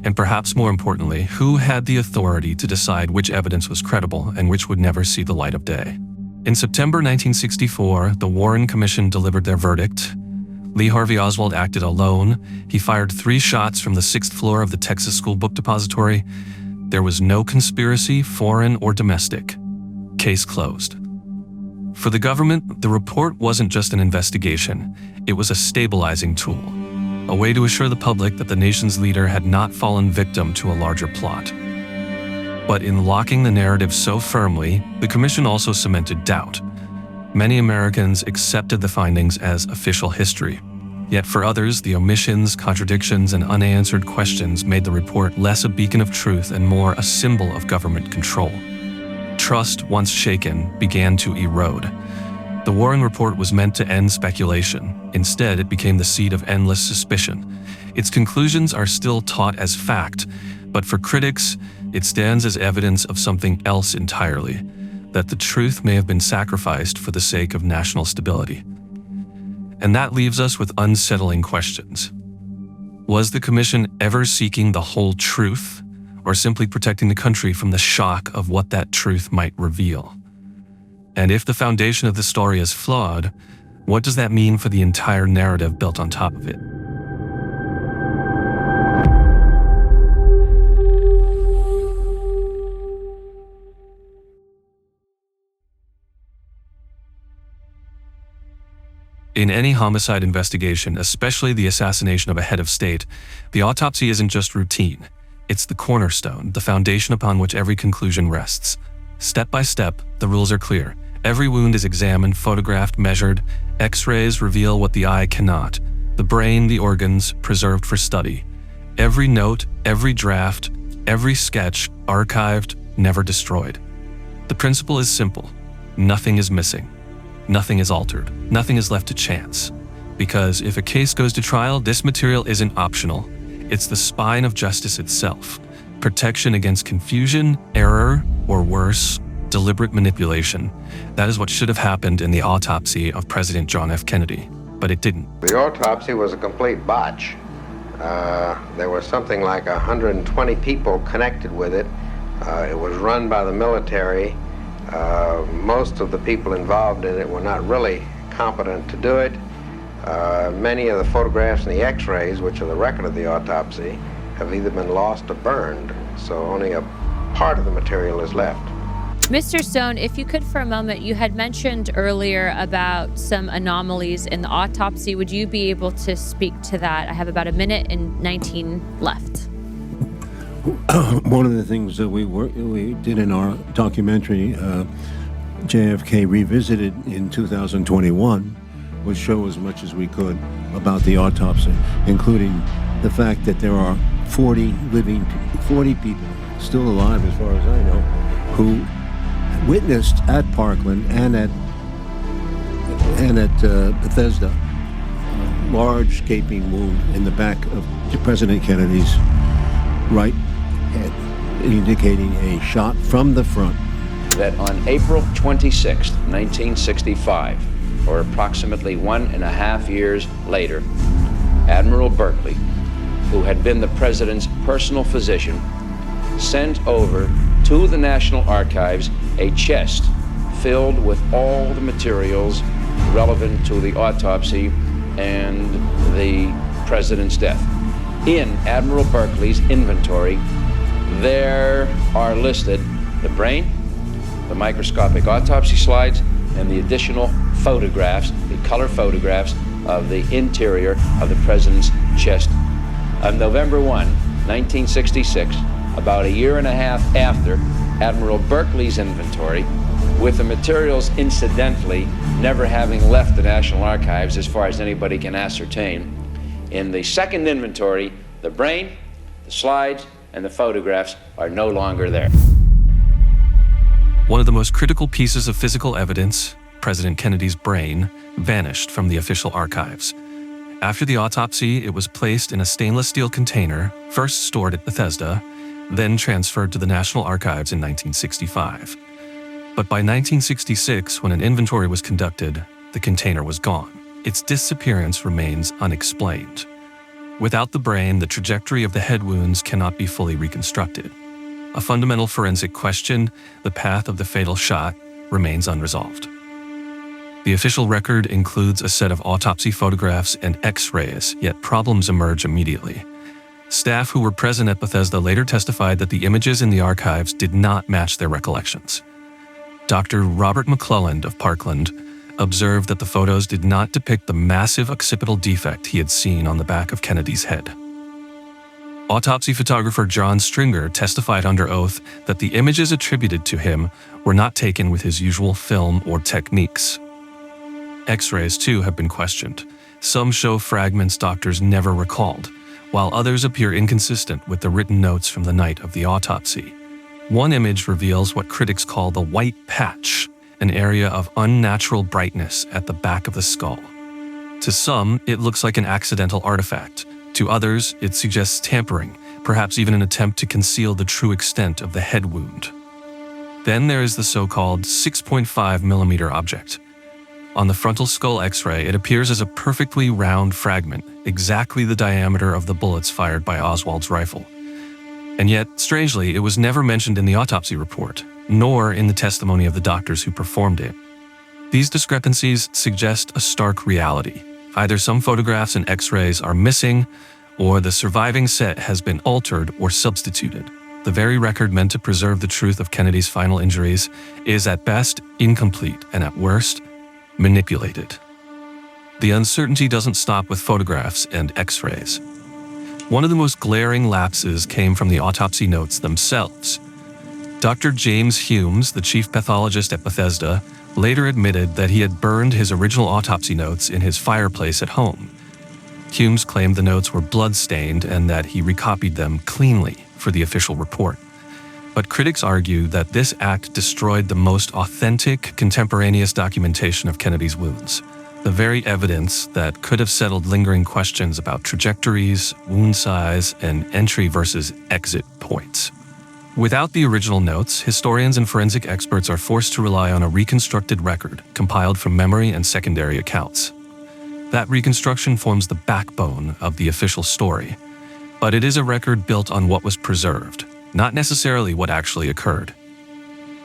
And perhaps more importantly, who had the authority to decide which evidence was credible and which would never see the light of day? In September 1964, the Warren Commission delivered their verdict. Lee Harvey Oswald acted alone. He fired 3 shots from the 6th floor of the Texas School Book Depository. There was no conspiracy, foreign or domestic. Case closed. For the government, the report wasn't just an investigation. It was a stabilizing tool, a way to assure the public that the nation's leader had not fallen victim to a larger plot. But in locking the narrative so firmly, the commission also cemented doubt. Many Americans accepted the findings as official history. Yet for others, the omissions, contradictions, and unanswered questions made the report less a beacon of truth and more a symbol of government control. Trust, once shaken, began to erode. The Warren Report was meant to end speculation. Instead, it became the seed of endless suspicion. Its conclusions are still taught as fact, but for critics, it stands as evidence of something else entirely, that the truth may have been sacrificed for the sake of national stability. And that leaves us with unsettling questions. Was the commission ever seeking the whole truth, or simply protecting the country from the shock of what that truth might reveal? And if the foundation of the story is flawed, what does that mean for the entire narrative built on top of it? In any homicide investigation, especially the assassination of a head of state, the autopsy isn't just routine. It's the cornerstone, the foundation upon which every conclusion rests. Step by step, the rules are clear. Every wound is examined, photographed, measured. X-rays reveal what the eye cannot. The brain, the organs, preserved for study. Every note, every draft, every sketch, archived, never destroyed. The principle is simple. Nothing is missing. Nothing is altered. Nothing is left to chance. Because if a case goes to trial, this material isn't optional. It's the spine of justice itself. Protection against confusion, error, or worse, deliberate manipulation. That is what should have happened in the autopsy of President John F. Kennedy, but it didn't. The autopsy was a complete botch. There were something like 120 people connected with it. It was run by the military. Most of the people involved in it were not really competent to do it. Many of the photographs and the x-rays, which are the record of the autopsy, have either been lost or burned, so only a part of the material is left. Mr. Stone, if you could for a moment, you had mentioned earlier about some anomalies in the autopsy. Would you be able to speak to that? I have about 1 minute and 19 left. One of the things that we did in our documentary, JFK Revisited in 2021, was show as much as we could about the autopsy, including the fact that there are 40 people still alive, as far as I know, who witnessed at Parkland and at Bethesda a large gaping wound in the back of President Kennedy's right head, indicating a shot from the front. That on April 26, 1965, or approximately 1.5 years later, Admiral Berkeley, who had been the president's personal physician, sent over to the National Archives a chest filled with all the materials relevant to the autopsy and the president's death. in Admiral Berkeley's inventory, there are listed the brain, the microscopic autopsy slides, and the additional photographs, the color photographs of the interior of the president's chest. On November 1, 1966, about a year and a half after Admiral Berkeley's inventory, with the materials incidentally never having left the National Archives as far as anybody can ascertain, in the second inventory, the brain, the slides, and the photographs are no longer there. One of the most critical pieces of physical evidence, President Kennedy's brain, vanished from the official archives. After the autopsy, it was placed in a stainless steel container, first stored at Bethesda, then transferred to the National Archives in 1965. But by 1966, when an inventory was conducted, the container was gone. Its disappearance remains unexplained. Without the brain, the trajectory of the head wounds cannot be fully reconstructed. A fundamental forensic question, the path of the fatal shot, remains unresolved. The official record includes a set of autopsy photographs and X-rays, yet problems emerge immediately. Staff who were present at Bethesda later testified that the images in the archives did not match their recollections. Dr. Robert McClelland of Parkland observed that the photos did not depict the massive occipital defect he had seen on the back of Kennedy's head. Autopsy photographer John Stringer testified under oath that the images attributed to him were not taken with his usual film or techniques. X-rays, too, have been questioned. Some show fragments doctors never recalled, while others appear inconsistent with the written notes from the night of the autopsy. One image reveals what critics call the white patch, an area of unnatural brightness at the back of the skull. To some, it looks like an accidental artifact. To others, it suggests tampering, perhaps even an attempt to conceal the true extent of the head wound. Then there is the so-called 6.5 millimeter object. On the frontal skull X-ray, it appears as a perfectly round fragment, exactly the diameter of the bullets fired by Oswald's rifle. And yet, strangely, it was never mentioned in the autopsy report, nor in the testimony of the doctors who performed it. These discrepancies suggest a stark reality. Either some photographs and X-rays are missing, or the surviving set has been altered or substituted. The very record meant to preserve the truth of Kennedy's final injuries is at best incomplete and at worst manipulated. The uncertainty doesn't stop with photographs and X-rays. One of the most glaring lapses came from the autopsy notes themselves. Dr. James Humes, the chief pathologist at Bethesda, later admitted that he had burned his original autopsy notes in his fireplace at home. Humes claimed the notes were blood-stained and that he recopied them cleanly for the official report. But critics argue that this act destroyed the most authentic, contemporaneous documentation of Kennedy's wounds, the very evidence that could have settled lingering questions about trajectories, wound size, and entry versus exit points. Without the original notes, historians and forensic experts are forced to rely on a reconstructed record compiled from memory and secondary accounts. That reconstruction forms the backbone of the official story, but it is a record built on what was preserved, not necessarily what actually occurred.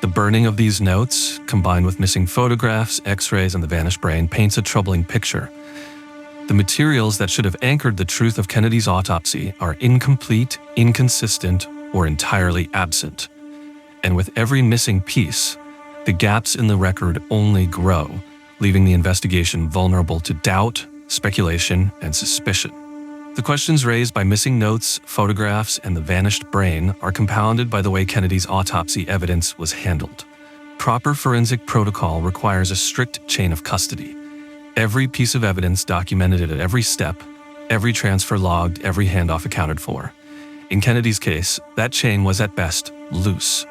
The burning of these notes, combined with missing photographs, X-rays, and the vanished brain, paints a troubling picture. The materials that should have anchored the truth of Kennedy's autopsy are incomplete, inconsistent, or entirely absent. And with every missing piece, the gaps in the record only grow, leaving the investigation vulnerable to doubt, speculation, and suspicion. The questions raised by missing notes, photographs, and the vanished brain are compounded by the way Kennedy's autopsy evidence was handled. Proper forensic protocol requires a strict chain of custody. Every piece of evidence documented at every step, every transfer logged, every handoff accounted for. In Kennedy's case, that chain was at best loose.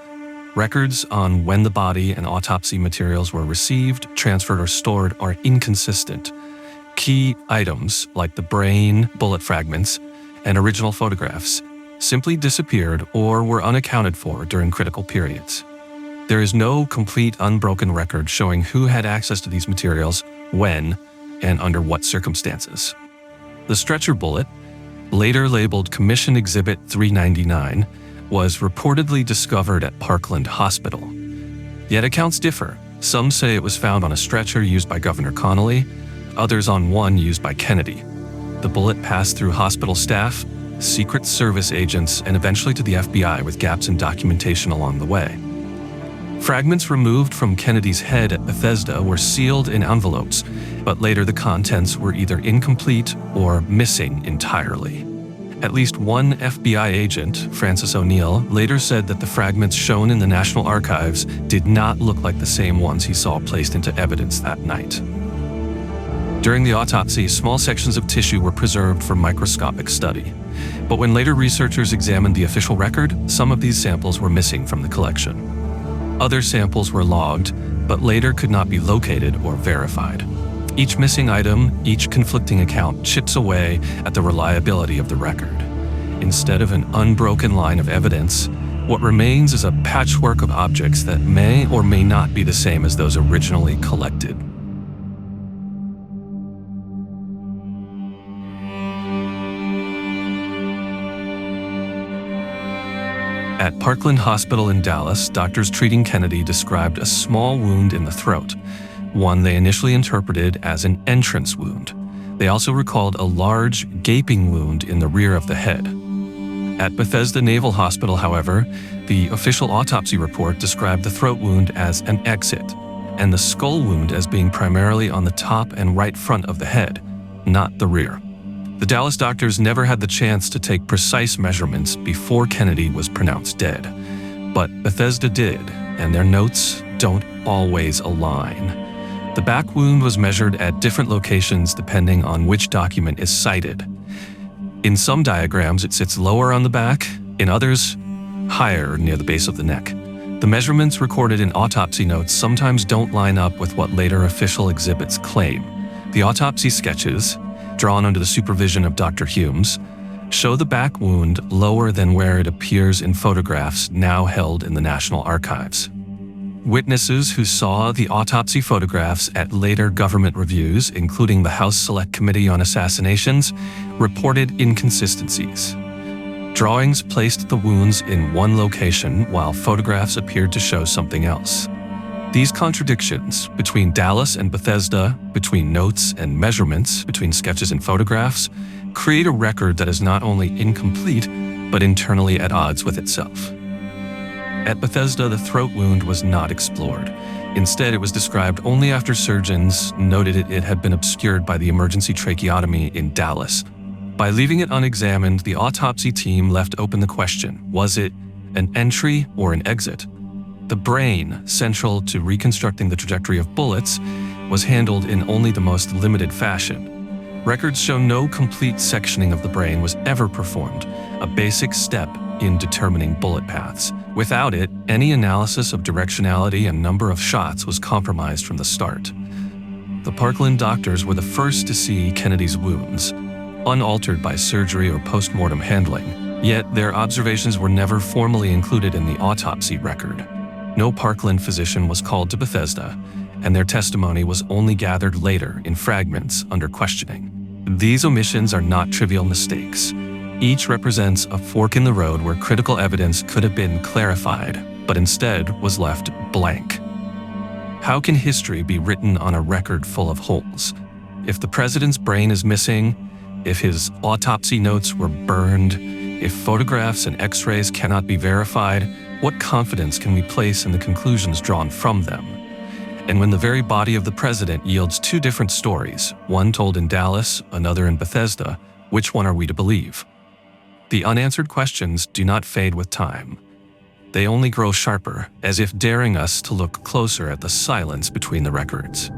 Records on when the body and autopsy materials were received, transferred, or stored are inconsistent. Key items like the brain, bullet fragments, and original photographs simply disappeared or were unaccounted for during critical periods. There is no complete unbroken record showing who had access to these materials, when, and under what circumstances. The stretcher bullet, later labeled Commission Exhibit 399, was reportedly discovered at Parkland Hospital. Yet accounts differ. Some say it was found on a stretcher used by Governor Connolly, others on one used by Kennedy. The bullet passed through hospital staff, Secret Service agents, and eventually to the FBI with gaps in documentation along the way. Fragments removed from Kennedy's head at Bethesda were sealed in envelopes, but later the contents were either incomplete or missing entirely. At least one FBI agent, Francis O'Neill, later said that the fragments shown in the National Archives did not look like the same ones he saw placed into evidence that night. During the autopsy, small sections of tissue were preserved for microscopic study. But when later researchers examined the official record, some of these samples were missing from the collection. Other samples were logged, but later could not be located or verified. Each missing item, each conflicting account chips away at the reliability of the record. Instead of an unbroken line of evidence, what remains is a patchwork of objects that may or may not be the same as those originally collected. At Parkland Hospital in Dallas, doctors treating Kennedy described a small wound in the throat, one they initially interpreted as an entrance wound. They also recalled a large, gaping wound in the rear of the head. At Bethesda Naval Hospital, however, the official autopsy report described the throat wound as an exit, and the skull wound as being primarily on the top and right front of the head, not the rear. The Dallas doctors never had the chance to take precise measurements before Kennedy was pronounced dead. But Bethesda did, and their notes don't always align. The back wound was measured at different locations depending on which document is cited. In some diagrams, it sits lower on the back, in others, higher near the base of the neck. The measurements recorded in autopsy notes sometimes don't line up with what later official exhibits claim. The autopsy sketches, drawn under the supervision of Dr. Humes, show the back wound lower than where it appears in photographs now held in the National Archives. Witnesses who saw the autopsy photographs at later government reviews, including the House Select Committee on Assassinations, reported inconsistencies. Drawings placed the wounds in one location while photographs appeared to show something else. These contradictions between Dallas and Bethesda, between notes and measurements, between sketches and photographs, create a record that is not only incomplete, but internally at odds with itself. At Bethesda, the throat wound was not explored. Instead, it was described only after surgeons noted it had been obscured by the emergency tracheotomy in Dallas. By leaving it unexamined, the autopsy team left open the question, was it an entry or an exit? The brain, central to reconstructing the trajectory of bullets, was handled in only the most limited fashion. Records show no complete sectioning of the brain was ever performed, a basic step in determining bullet paths. Without it, any analysis of directionality and number of shots was compromised from the start. The Parkland doctors were the first to see Kennedy's wounds, unaltered by surgery or post-mortem handling, yet their observations were never formally included in the autopsy record. No Parkland physician was called to Bethesda, and their testimony was only gathered later in fragments under questioning. These omissions are not trivial mistakes. Each represents a fork in the road where critical evidence could have been clarified, but instead was left blank. How can history be written on a record full of holes? If the president's brain is missing, if his autopsy notes were burned, if photographs and x-rays cannot be verified, what confidence can we place in the conclusions drawn from them? And when the very body of the president yields two different stories, one told in Dallas, another in Bethesda, which one are we to believe? The unanswered questions do not fade with time. They only grow sharper, as if daring us to look closer at the silence between the records.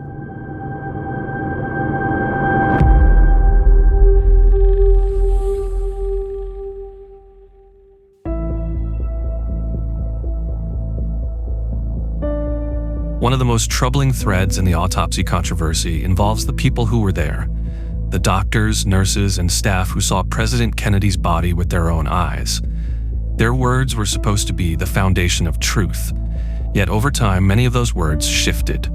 One of the most troubling threads in the autopsy controversy involves the people who were there. The doctors, nurses, and staff who saw President Kennedy's body with their own eyes. Their words were supposed to be the foundation of truth, yet over time, many of those words shifted.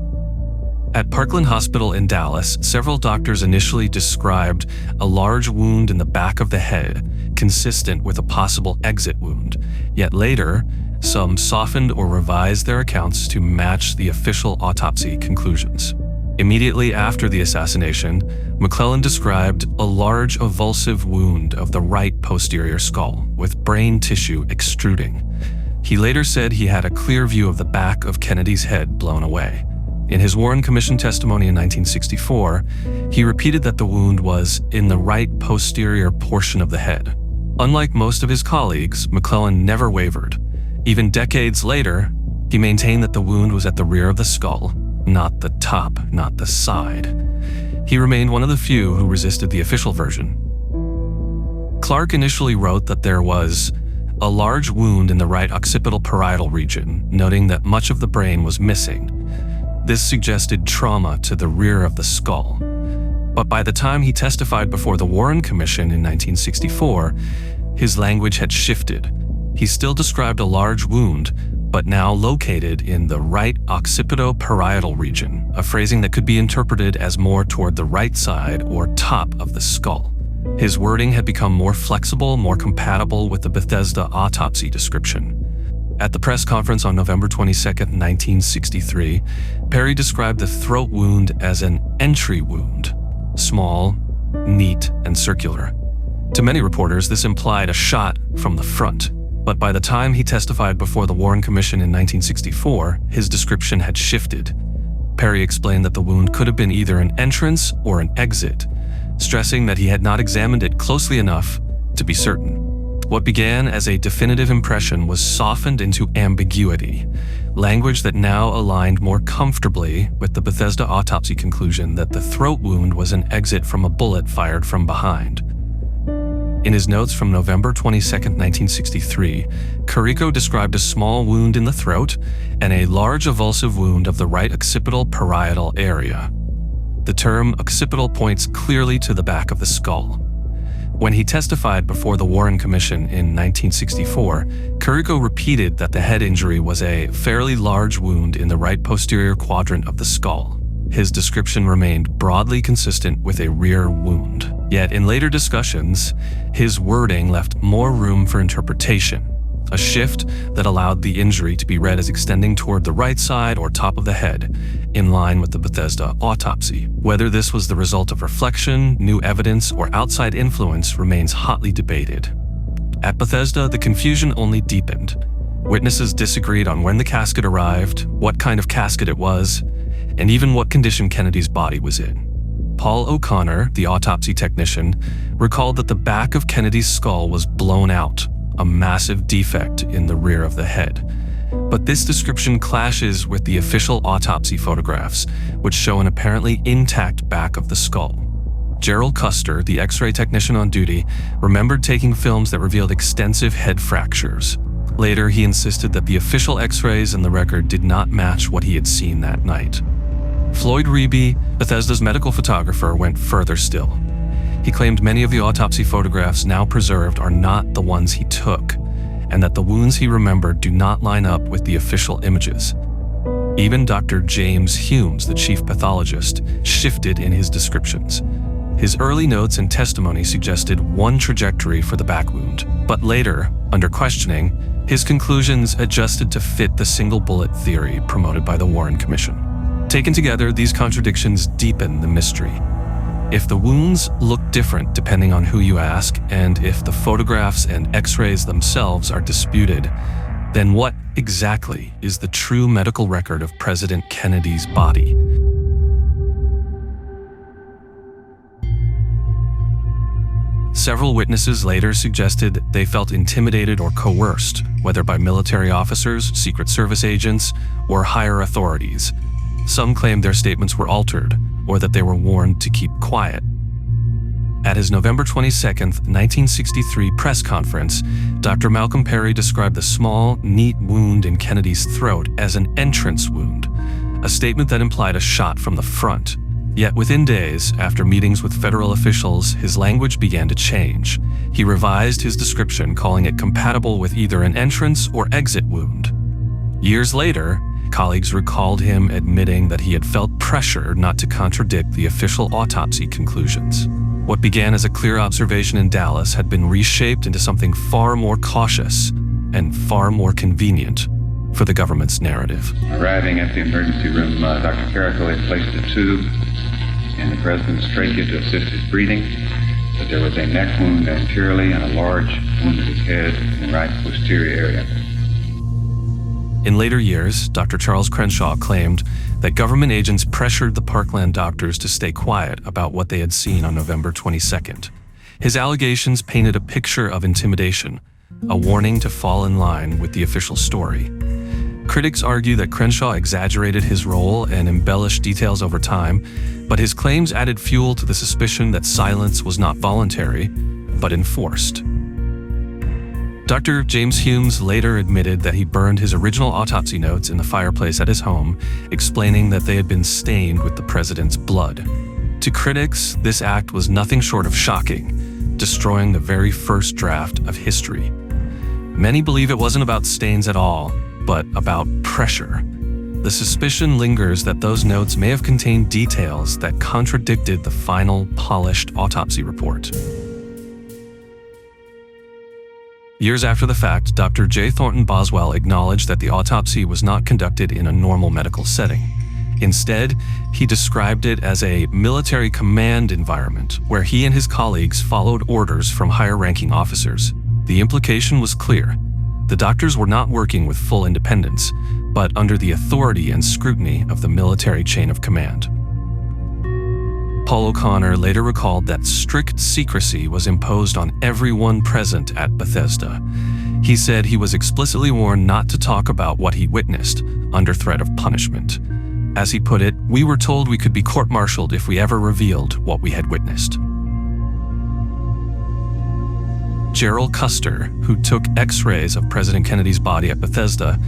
At Parkland Hospital in Dallas, several doctors initially described a large wound in the back of the head, consistent with a possible exit wound, yet later, some softened or revised their accounts to match the official autopsy conclusions. Immediately after the assassination, McClellan described a large avulsive wound of the right posterior skull, with brain tissue extruding. He later said he had a clear view of the back of Kennedy's head blown away. In his Warren Commission testimony in 1964, he repeated that the wound was in the right posterior portion of the head. Unlike most of his colleagues, McClellan never wavered. Even decades later, he maintained that the wound was at the rear of the skull, not the top, not the side. He remained one of the few who resisted the official version. Clark initially wrote that there was a large wound in the right occipital parietal region, noting that much of the brain was missing. This suggested trauma to the rear of the skull. But by the time he testified before the Warren Commission in 1964, his language had shifted. He still described a large wound, but now located in the right occipito-parietal region, a phrasing that could be interpreted as more toward the right side or top of the skull. His wording had become more flexible, more compatible with the Bethesda autopsy description. At the press conference on November 22, 1963, Perry described the throat wound as an entry wound, small, neat, and circular. To many reporters, this implied a shot from the front. But by the time he testified before the Warren Commission in 1964, his description had shifted. Perry explained that the wound could have been either an entrance or an exit, stressing that he had not examined it closely enough to be certain. What began as a definitive impression was softened into ambiguity, language that now aligned more comfortably with the Bethesda autopsy conclusion that the throat wound was an exit from a bullet fired from behind. In his notes from November 22, 1963, Carrico described a small wound in the throat and a large avulsive wound of the right occipital parietal area. The term occipital points clearly to the back of the skull. When he testified before the Warren Commission in 1964, Carrico repeated that the head injury was a fairly large wound in the right posterior quadrant of the skull. His description remained broadly consistent with a rear wound. Yet in later discussions, his wording left more room for interpretation, a shift that allowed the injury to be read as extending toward the right side or top of the head, in line with the Bethesda autopsy. Whether this was the result of reflection, new evidence, or outside influence remains hotly debated. At Bethesda, the confusion only deepened. Witnesses disagreed on when the casket arrived, what kind of casket it was, and even what condition Kennedy's body was in. Paul O'Connor, the autopsy technician, recalled that the back of Kennedy's skull was blown out, a massive defect in the rear of the head. But this description clashes with the official autopsy photographs, which show an apparently intact back of the skull. Gerald Custer, the X-ray technician on duty, remembered taking films that revealed extensive head fractures. Later, he insisted that the official X-rays in the record did not match what he had seen that night. Floyd Reeby, Bethesda's medical photographer, went further still. He claimed many of the autopsy photographs now preserved are not the ones he took, and that the wounds he remembered do not line up with the official images. Even Dr. James Humes, the chief pathologist, shifted in his descriptions. His early notes and testimony suggested one trajectory for the back wound, but later, under questioning, his conclusions adjusted to fit the single bullet theory promoted by the Warren Commission. Taken together, these contradictions deepen the mystery. If the wounds look different depending on who you ask, and if the photographs and X-rays themselves are disputed, then what exactly is the true medical record of President Kennedy's body? Several witnesses later suggested they felt intimidated or coerced, whether by military officers, Secret Service agents, or higher authorities. Some claimed their statements were altered, or that they were warned to keep quiet. At his November 22, 1963 press conference, Dr. Malcolm Perry described the small, neat wound in Kennedy's throat as an entrance wound, a statement that implied a shot from the front. Yet within days, after meetings with federal officials, his language began to change. He revised his description, calling it compatible with either an entrance or exit wound. Years later, colleagues recalled him admitting that he had felt pressure not to contradict the official autopsy conclusions. What began as a clear observation in Dallas had been reshaped into something far more cautious and far more convenient for the government's narrative. Arriving at the emergency room, Dr. Carrico had placed a tube in the president's trachea to assist his breathing, but there was a neck wound anteriorly and a large wound to his head in the right posterior area. In later years, Dr. Charles Crenshaw claimed that government agents pressured the Parkland doctors to stay quiet about what they had seen on November 22nd. His allegations painted a picture of intimidation, a warning to fall in line with the official story. Critics argue that Crenshaw exaggerated his role and embellished details over time, but his claims added fuel to the suspicion that silence was not voluntary, but enforced. Dr. James Humes later admitted that he burned his original autopsy notes in the fireplace at his home, explaining that they had been stained with the president's blood. To critics, this act was nothing short of shocking, destroying the very first draft of history. Many believe it wasn't about stains at all, but about pressure. The suspicion lingers that those notes may have contained details that contradicted the final, polished autopsy report. Years after the fact, Dr. J. Thornton Boswell acknowledged that the autopsy was not conducted in a normal medical setting. Instead, he described it as a military command environment where he and his colleagues followed orders from higher-ranking officers. The implication was clear. The doctors were not working with full independence, but under the authority and scrutiny of the military chain of command. Paul O'Connor later recalled that strict secrecy was imposed on everyone present at Bethesda. He said he was explicitly warned not to talk about what he witnessed, under threat of punishment. As he put it, "We were told we could be court-martialed if we ever revealed what we had witnessed." Gerald Custer, who took X-rays of President Kennedy's body at Bethesda,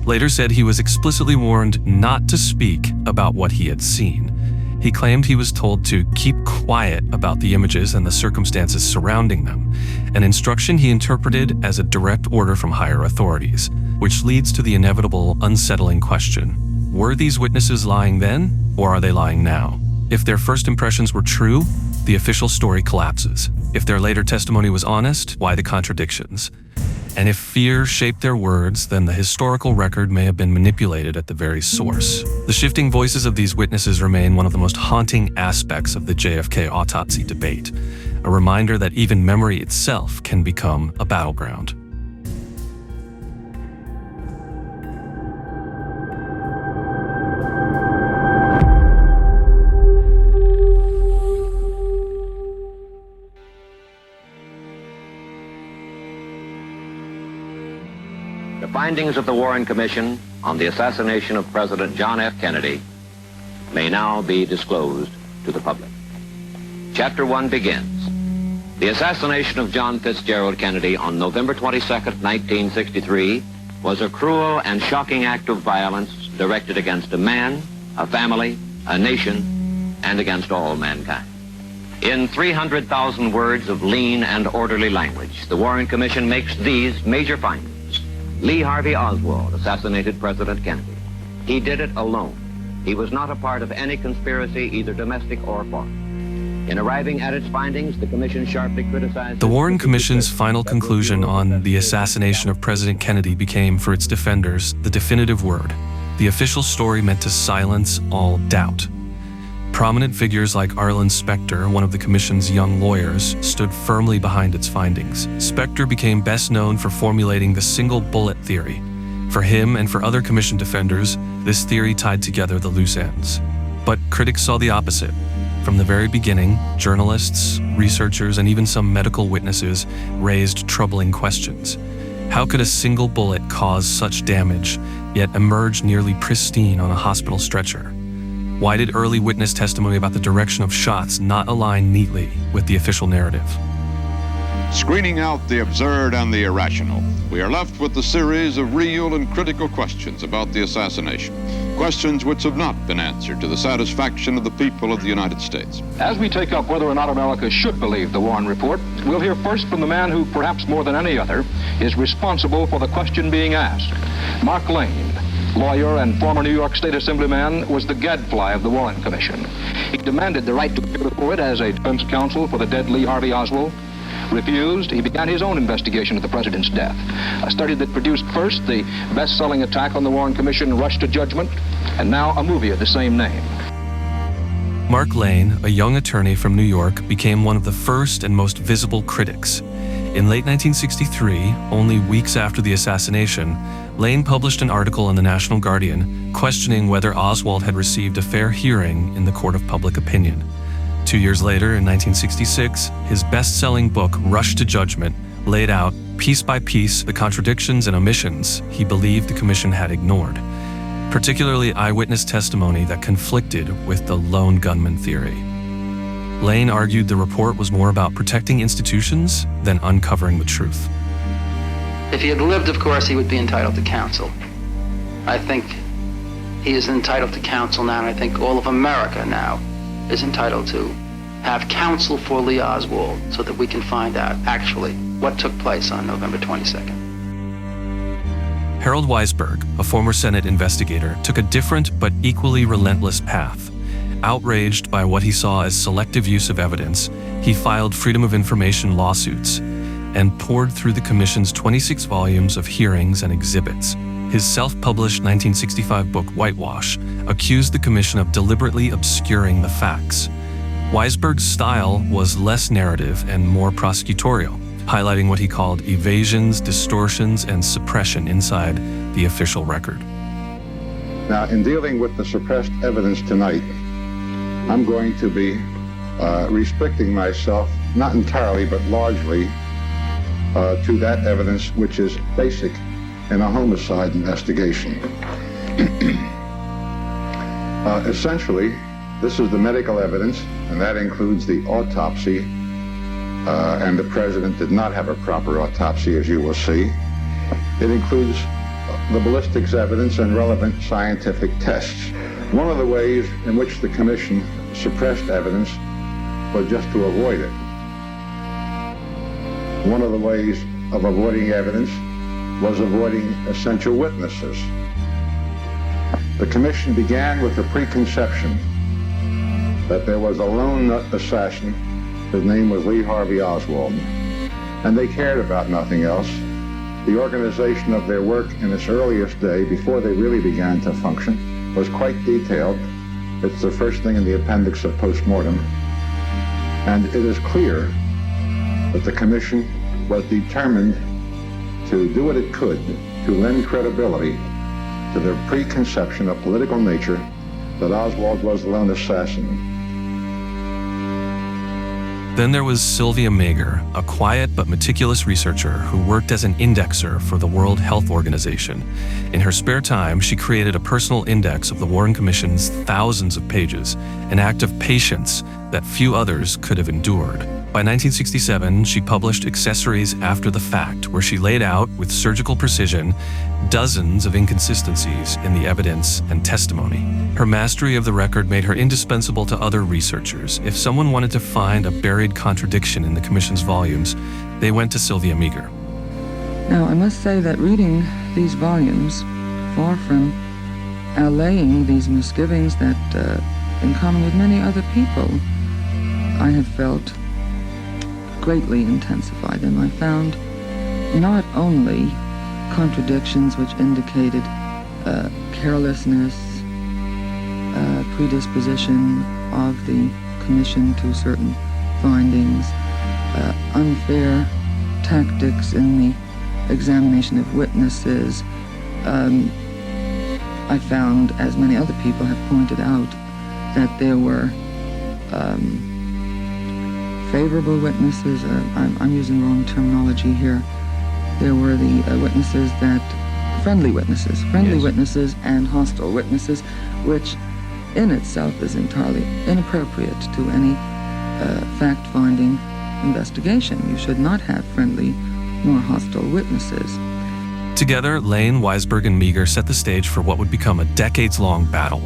later said he was explicitly warned not to speak about what he had seen. He claimed he was told to keep quiet about the images and the circumstances surrounding them, an instruction he interpreted as a direct order from higher authorities, which leads to the inevitable unsettling question: were these witnesses lying then, or are they lying now? If their first impressions were true, the official story collapses. If their later testimony was honest, why the contradictions? And if fear shaped their words, then the historical record may have been manipulated at the very source. The shifting voices of these witnesses remain one of the most haunting aspects of the JFK autopsy debate, a reminder that even memory itself can become a battleground. The findings of the Warren Commission on the assassination of President John F. Kennedy may now be disclosed to the public. Chapter 1 begins. The assassination of John Fitzgerald Kennedy on November 22nd, 1963 was a cruel and shocking act of violence directed against a man, a family, a nation, and against all mankind. In 300,000 words of lean and orderly language, the Warren Commission makes these major findings. Lee Harvey Oswald assassinated President Kennedy. He did it alone. He was not a part of any conspiracy, either domestic or foreign. In arriving at its findings, the Commission sharply criticized... The Warren Commission's final conclusion on the assassination of President Kennedy became, for its defenders, the definitive word. The official story meant to silence all doubt. Prominent figures like Arlen Specter, one of the Commission's young lawyers, stood firmly behind its findings. Specter became best known for formulating the single bullet theory. For him and for other Commission defenders, this theory tied together the loose ends. But critics saw the opposite. From the very beginning, journalists, researchers, and even some medical witnesses raised troubling questions. How could a single bullet cause such damage, yet emerge nearly pristine on a hospital stretcher? Why did early witness testimony about the direction of shots not align neatly with the official narrative? Screening out the absurd and the irrational, we are left with the series of real and critical questions about the assassination. Questions which have not been answered to the satisfaction of the people of the United States. As we take up whether or not America should believe the Warren Report, we'll hear first from the man who, perhaps more than any other, is responsible for the question being asked. Mark Lane, lawyer and former New York State Assemblyman, was the gadfly of the Warren Commission. He demanded the right to appear before it as a defense counsel for the dead Lee Harvey Oswald. Refused, he began his own investigation of the president's death. A study that produced first the best-selling Attack on the Warren Commission, Rush to Judgment, and now a movie of the same name. Mark Lane, a young attorney from New York, became one of the first and most visible critics. In late 1963, only weeks after the assassination, Lane published an article in the National Guardian questioning whether Oswald had received a fair hearing in the court of public opinion. 2 years later, in 1966, his best-selling book, Rush to Judgment, laid out, piece by piece, the contradictions and omissions he believed the commission had ignored, particularly eyewitness testimony that conflicted with the lone gunman theory. Lane argued the report was more about protecting institutions than uncovering the truth. If he had lived, of course, he would be entitled to counsel. I think he is entitled to counsel now, and I think all of America now is entitled to have counsel for Lee Oswald so that we can find out actually what took place on November 22nd. Harold Weisberg, a former Senate investigator, took a different but equally relentless path. Outraged by what he saw as selective use of evidence, he filed Freedom of Information lawsuits and poured through the Commission's 26 volumes of hearings and exhibits. His self-published 1965 book, Whitewash, accused the Commission of deliberately obscuring the facts. Weisberg's style was less narrative and more prosecutorial, highlighting what he called evasions, distortions, and suppression inside the official record. Now, in dealing with the suppressed evidence tonight, I'm going to be restricting myself, not entirely, but largely, to that evidence which is basic in a homicide investigation. Essentially, this is the medical evidence, and that includes the autopsy, and the president did not have a proper autopsy, as you will see. It includes the ballistics evidence and relevant scientific tests. One of the ways in which the commission suppressed evidence was just to avoid it. One of the ways of avoiding evidence was avoiding essential witnesses. The commission began with the preconception that there was a lone assassin. His name was Lee Harvey Oswald, and they cared about nothing else. The organization of their work in its earliest day, before they really began to function, was quite detailed. It's the first thing in the appendix of postmortem. And it is clear that the commission was determined to do what it could to lend credibility to the preconception of political nature that Oswald was the lone assassin. Then there was Sylvia Mager, a quiet but meticulous researcher who worked as an indexer for the World Health Organization. In her spare time, she created a personal index of the Warren Commission's thousands of pages, an act of patience that few others could have endured. By 1967, she published Accessories After the Fact, where she laid out, with surgical precision, dozens of inconsistencies in the evidence and testimony. Her mastery of the record made her indispensable to other researchers. If someone wanted to find a buried contradiction in the Commission's volumes, they went to Sylvia Mager. Now, I must say that reading these volumes, far from allaying these misgivings that, in common with many other people, I have felt greatly intensified them. I found not only contradictions which indicated carelessness, predisposition of the commission to certain findings, unfair tactics in the examination of witnesses. I found, as many other people have pointed out, that there were favorable witnesses. I'm using wrong terminology here. There were the witnesses that, friendly witnesses and hostile witnesses, which in itself is entirely inappropriate to any fact-finding investigation. You should not have friendly nor hostile witnesses. Together, Lane, Weisberg, and Mager set the stage for what would become a decades-long battle.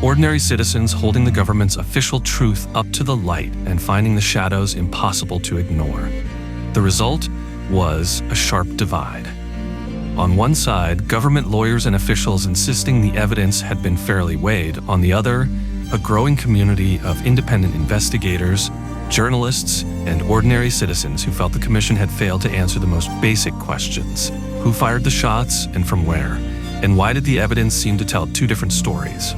Ordinary citizens holding the government's official truth up to the light and finding the shadows impossible to ignore. The result was a sharp divide. On one side, government lawyers and officials insisting the evidence had been fairly weighed. On the other, a growing community of independent investigators, journalists, and ordinary citizens who felt the commission had failed to answer the most basic questions. Who fired the shots and from where? And why did the evidence seem to tell two different stories?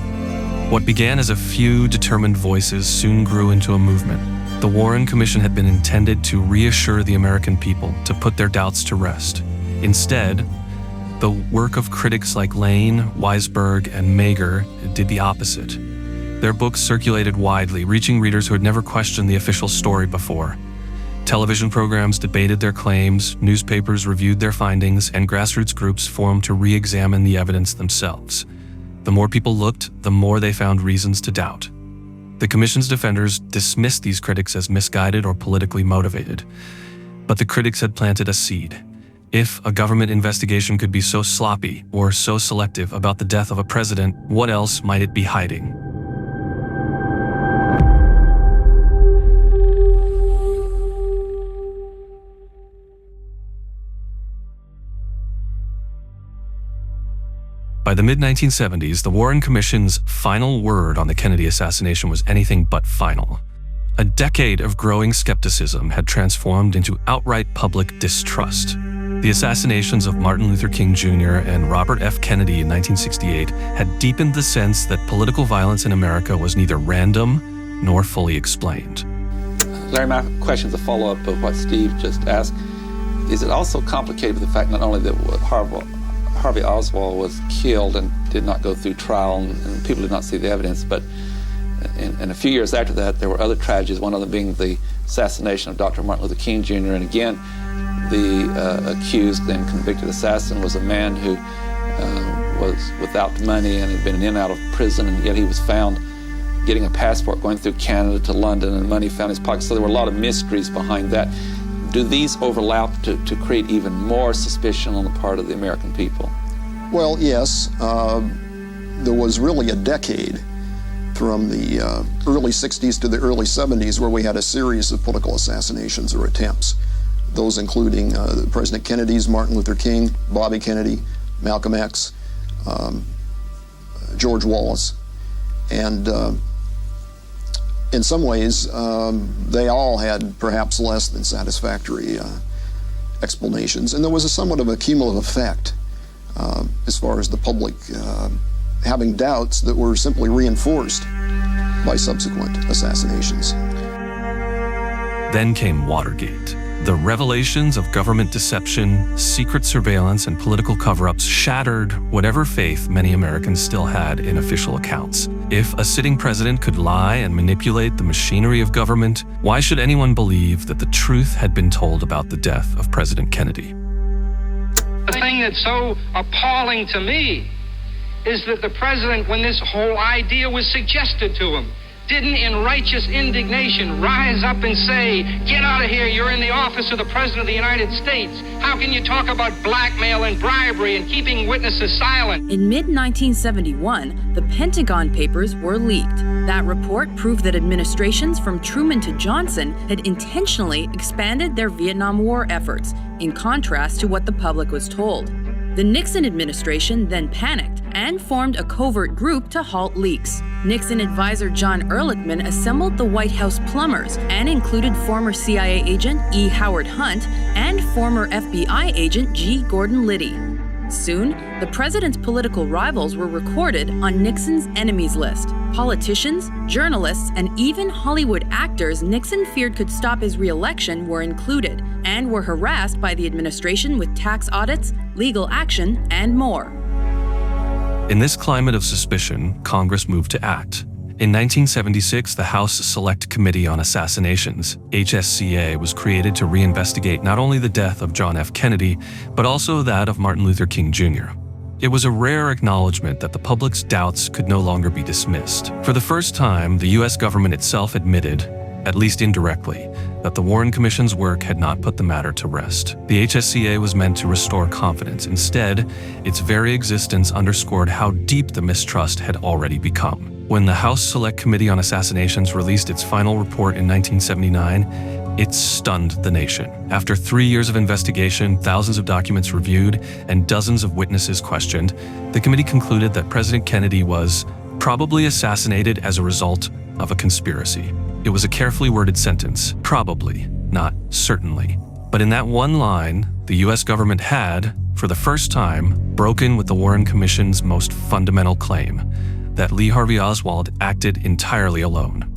What began as a few determined voices soon grew into a movement. The Warren Commission had been intended to reassure the American people, to put their doubts to rest. Instead, the work of critics like Lane, Weisberg, and Mager did the opposite. Their books circulated widely, reaching readers who had never questioned the official story before. Television programs debated their claims, newspapers reviewed their findings, and grassroots groups formed to re-examine the evidence themselves. The more people looked, the more they found reasons to doubt. The Commission's defenders dismissed these critics as misguided or politically motivated. But the critics had planted a seed. If a government investigation could be so sloppy or so selective about the death of a president, what else might it be hiding? By the mid-1970s, the Warren Commission's final word on the Kennedy assassination was anything but final. A decade of growing skepticism had transformed into outright public distrust. The assassinations of Martin Luther King Jr. and Robert F. Kennedy in 1968 had deepened the sense that political violence in America was neither random nor fully explained. Larry, my question is a follow-up of what Steve just asked. Is it also complicated with the fact not only that Harvey Oswald was killed and did not go through trial, and people did not see the evidence, but in a few years after that, there were other tragedies, one of them being the assassination of Dr. Martin Luther King Jr., and again, the accused and convicted assassin was a man who was without money and had been in and out of prison, and yet he was found getting a passport going through Canada to London, and money found in his pocket. So there were a lot of mysteries behind that. Do these overlap to create even more suspicion on the part of the American people? Well, yes. There was really a decade from the early 60s to the early 70s where we had a series of political assassinations or attempts. Those including President Kennedy's, Martin Luther King, Bobby Kennedy, Malcolm X, George Wallace. And in some ways, they all had perhaps less than satisfactory explanations. And there was somewhat of a cumulative effect as far as the public having doubts that were simply reinforced by subsequent assassinations. Then came Watergate. The revelations of government deception, secret surveillance, and political cover-ups shattered whatever faith many Americans still had in official accounts. If a sitting president could lie and manipulate the machinery of government, why should anyone believe that the truth had been told about the death of President Kennedy? The thing that's so appalling to me is that the president, when this whole idea was suggested to him, didn't in righteous indignation rise up and say, "Get out of here, you're in the office of the President of the United States. How can you talk about blackmail and bribery and keeping witnesses silent?" In mid-1971, the Pentagon Papers were leaked. That report proved that administrations from Truman to Johnson had intentionally expanded their Vietnam War efforts, in contrast to what the public was told. The Nixon administration then panicked and formed a covert group to halt leaks. Nixon advisor John Ehrlichman assembled the White House plumbers and included former CIA agent E. Howard Hunt and former FBI agent G. Gordon Liddy. Soon, the president's political rivals were recorded on Nixon's enemies list. Politicians, journalists, and even Hollywood actors Nixon feared could stop his re-election were included and were harassed by the administration with tax audits, legal action, and more. In this climate of suspicion, Congress moved to act. In 1976, the House Select Committee on Assassinations, HSCA, was created to reinvestigate not only the death of John F. Kennedy, but also that of Martin Luther King Jr. It was a rare acknowledgement that the public's doubts could no longer be dismissed. For the first time, the U.S. government itself admitted, at least indirectly, that the Warren Commission's work had not put the matter to rest. The HSCA was meant to restore confidence. Instead, its very existence underscored how deep the mistrust had already become. When the House Select Committee on Assassinations released its final report in 1979, it stunned the nation. After 3 years of investigation, thousands of documents reviewed, and dozens of witnesses questioned, the committee concluded that President Kennedy was probably assassinated as a result of a conspiracy. It was a carefully worded sentence, probably, not certainly. But in that one line, the US government had, for the first time, broken with the Warren Commission's most fundamental claim, that Lee Harvey Oswald acted entirely alone.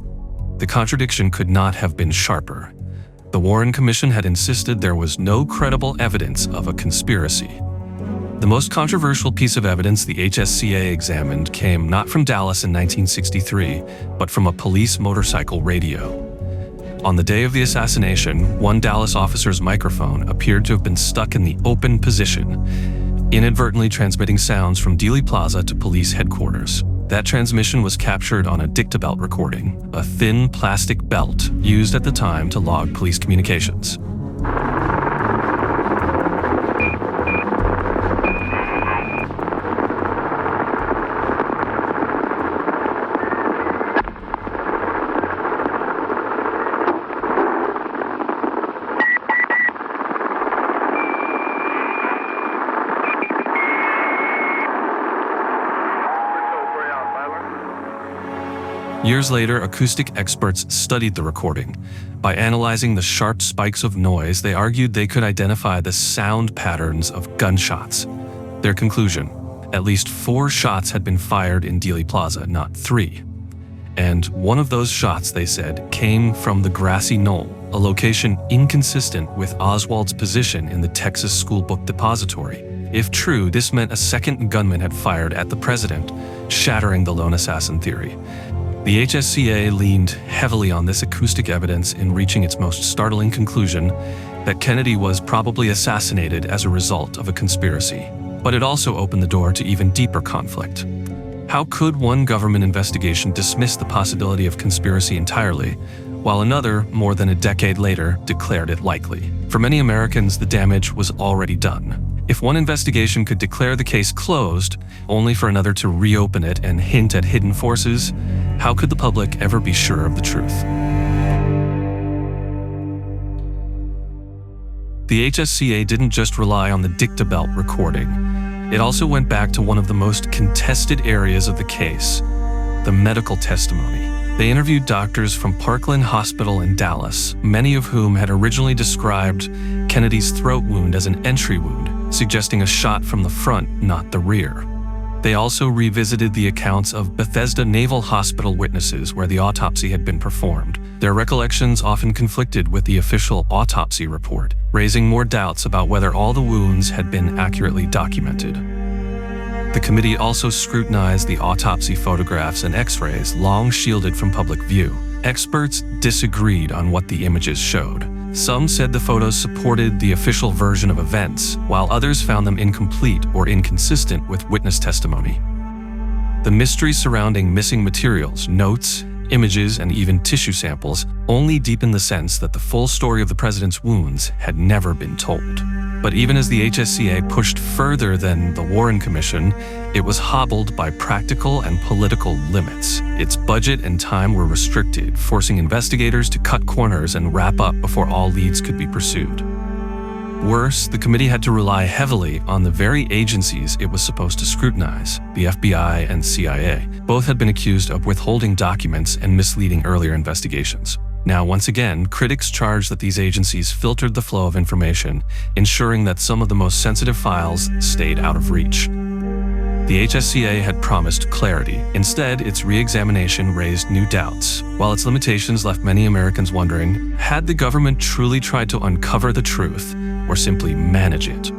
The contradiction could not have been sharper. The Warren Commission had insisted there was no credible evidence of a conspiracy. The most controversial piece of evidence the HSCA examined came not from Dallas in 1963, but from a police motorcycle radio. On the day of the assassination, one Dallas officer's microphone appeared to have been stuck in the open position, inadvertently transmitting sounds from Dealey Plaza to police headquarters. That transmission was captured on a dictabelt recording, a thin plastic belt used at the time to log police communications. Years later, acoustic experts studied the recording. By analyzing the sharp spikes of noise, they argued they could identify the sound patterns of gunshots. Their conclusion: at least 4 shots had been fired in Dealey Plaza, not 3. And one of those shots, they said, came from the grassy knoll, a location inconsistent with Oswald's position in the Texas School Book Depository. If true, this meant a second gunman had fired at the president, shattering the lone assassin theory. The HSCA leaned heavily on this acoustic evidence in reaching its most startling conclusion that Kennedy was probably assassinated as a result of a conspiracy. But it also opened the door to even deeper conflict. How could one government investigation dismiss the possibility of conspiracy entirely, while another, more than a decade later, declared it likely? For many Americans, the damage was already done. If one investigation could declare the case closed, only for another to reopen it and hint at hidden forces, how could the public ever be sure of the truth? The HSCA didn't just rely on the dictabelt recording. It also went back to one of the most contested areas of the case, the medical testimony. They interviewed doctors from Parkland Hospital in Dallas, many of whom had originally described Kennedy's throat wound as an entry wound, suggesting a shot from the front, not the rear. They also revisited the accounts of Bethesda Naval Hospital witnesses where the autopsy had been performed. Their recollections often conflicted with the official autopsy report, raising more doubts about whether all the wounds had been accurately documented. The committee also scrutinized the autopsy photographs and x-rays long shielded from public view. Experts disagreed on what the images showed. Some said the photos supported the official version of events, while others found them incomplete or inconsistent with witness testimony. The mystery surrounding missing materials, notes, images, and even tissue samples only deepened the sense that the full story of the president's wounds had never been told. But even as the HSCA pushed further than the Warren Commission, it was hobbled by practical and political limits. Its budget and time were restricted, forcing investigators to cut corners and wrap up before all leads could be pursued. Worse, the committee had to rely heavily on the very agencies it was supposed to scrutinize, the FBI and CIA. Both had been accused of withholding documents and misleading earlier investigations. Now, once again, critics charged that these agencies filtered the flow of information, ensuring that some of the most sensitive files stayed out of reach. The HSCA had promised clarity. Instead, its re-examination raised new doubts, while its limitations left many Americans wondering, had the government truly tried to uncover the truth or simply manage it?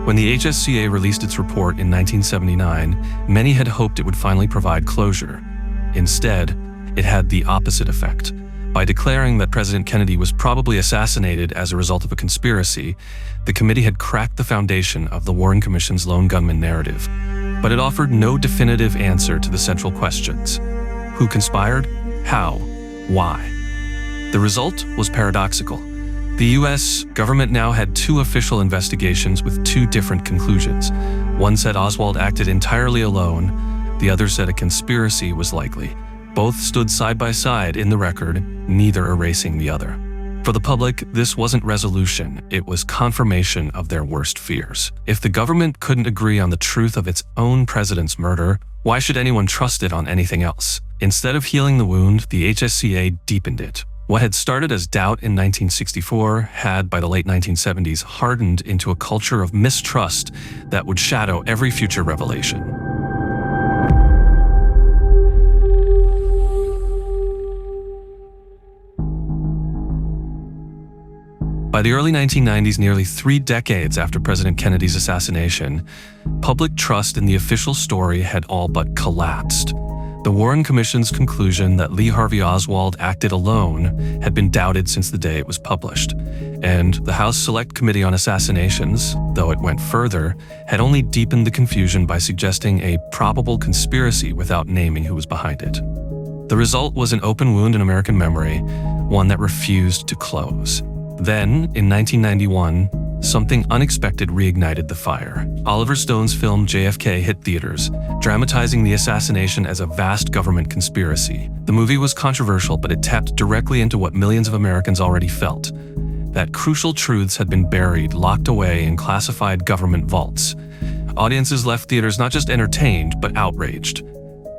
When the HSCA released its report in 1979, many had hoped it would finally provide closure. Instead, it had the opposite effect. By declaring that President Kennedy was probably assassinated as a result of a conspiracy, the committee had cracked the foundation of the Warren Commission's lone gunman narrative. But it offered no definitive answer to the central questions. Who conspired? How? Why? The result was paradoxical. The U.S. government now had 2 official investigations with 2 different conclusions. One said Oswald acted entirely alone, the other said a conspiracy was likely. Both stood side by side in the record, neither erasing the other. For the public, this wasn't resolution, it was confirmation of their worst fears. If the government couldn't agree on the truth of its own president's murder, why should anyone trust it on anything else? Instead of healing the wound, the HSCA deepened it. What had started as doubt in 1964 had, by the late 1970s, hardened into a culture of mistrust that would shadow every future revelation. By the early 1990s, nearly 3 decades after President Kennedy's assassination, public trust in the official story had all but collapsed. The Warren Commission's conclusion that Lee Harvey Oswald acted alone had been doubted since the day it was published, and the House Select Committee on Assassinations, though it went further, had only deepened the confusion by suggesting a probable conspiracy without naming who was behind it. The result was an open wound in American memory, one that refused to close. Then, in 1991, something unexpected reignited the fire. Oliver Stone's film JFK hit theaters, dramatizing the assassination as a vast government conspiracy. The movie was controversial, but it tapped directly into what millions of Americans already felt: that crucial truths had been buried, locked away in classified government vaults. Audiences left theaters not just entertained, but outraged.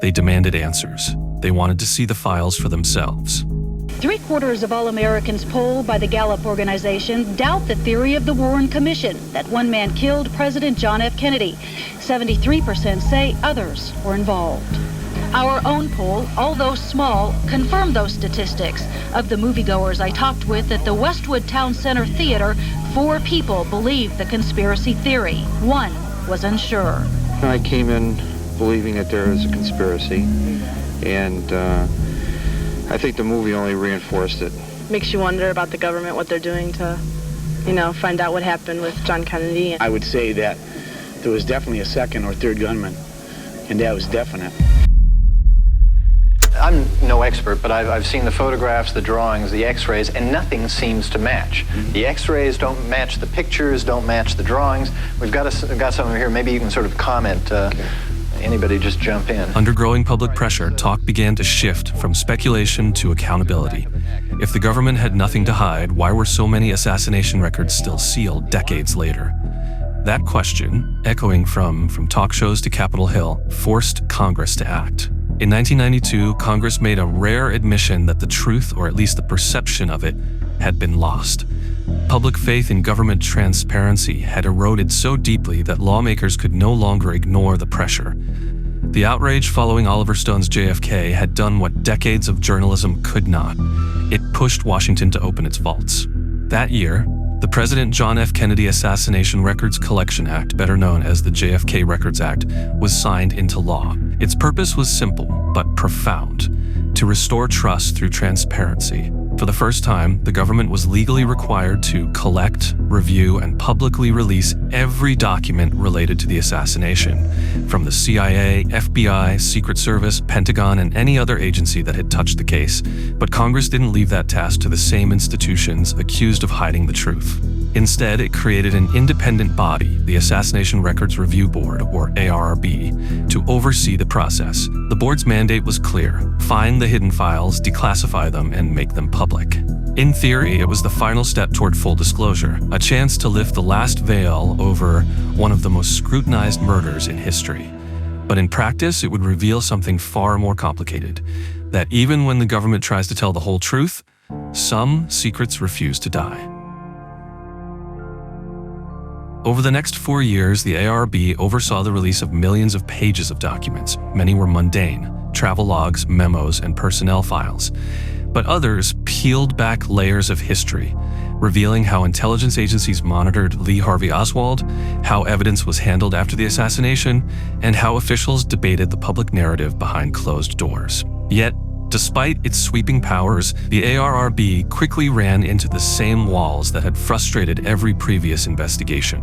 They demanded answers. They wanted to see the files for themselves. 3/4 of all Americans polled by the Gallup organization doubt the theory of the Warren Commission that one man killed President John F. Kennedy. 73% say others were involved. Our own poll, although small, confirmed those statistics. Of the moviegoers I talked with at the Westwood Town Center Theater, 4 people believed the conspiracy theory. 1 was unsure. I came in believing that there is a conspiracy, and I think the movie only reinforced it. Makes you wonder about the government, what they're doing to, find out what happened with John Kennedy. I would say that there was definitely a second or third gunman, and that was definite. I'm no expert, but I've seen the photographs, the drawings, the x-rays, and nothing seems to match. The x-rays don't match the pictures, don't match the drawings. We've got someone here, maybe you can sort of comment. Anybody just jump in. Under growing public pressure, talk began to shift from speculation to accountability. If the government had nothing to hide, why were so many assassination records still sealed decades later? That question, echoing from talk shows to Capitol Hill, forced Congress to act. In 1992, Congress made a rare admission that the truth, or at least the perception of it, had been lost. Public faith in government transparency had eroded so deeply that lawmakers could no longer ignore the pressure. The outrage following Oliver Stone's JFK had done what decades of journalism could not. It pushed Washington to open its vaults. That year, the President John F. Kennedy Assassination Records Collection Act, better known as the JFK Records Act, was signed into law. Its purpose was simple, but profound: to restore trust through transparency. For the first time, the government was legally required to collect, review, and publicly release every document related to the assassination, from the CIA, FBI, Secret Service, Pentagon, and any other agency that had touched the case. But Congress didn't leave that task to the same institutions accused of hiding the truth. Instead, it created an independent body, the Assassination Records Review Board, or ARRB, to oversee the process. The board's mandate was clear: find the hidden files, declassify them, and make them public. In theory, it was the final step toward full disclosure, a chance to lift the last veil over one of the most scrutinized murders in history. But in practice, it would reveal something far more complicated: that even when the government tries to tell the whole truth, some secrets refuse to die. Over the next 4 years, the ARB oversaw the release of millions of pages of documents. Many were mundane: travel logs, memos, and personnel files. But others peeled back layers of history, revealing how intelligence agencies monitored Lee Harvey Oswald, how evidence was handled after the assassination, and how officials debated the public narrative behind closed doors. Yet, despite its sweeping powers, the ARRB quickly ran into the same walls that had frustrated every previous investigation.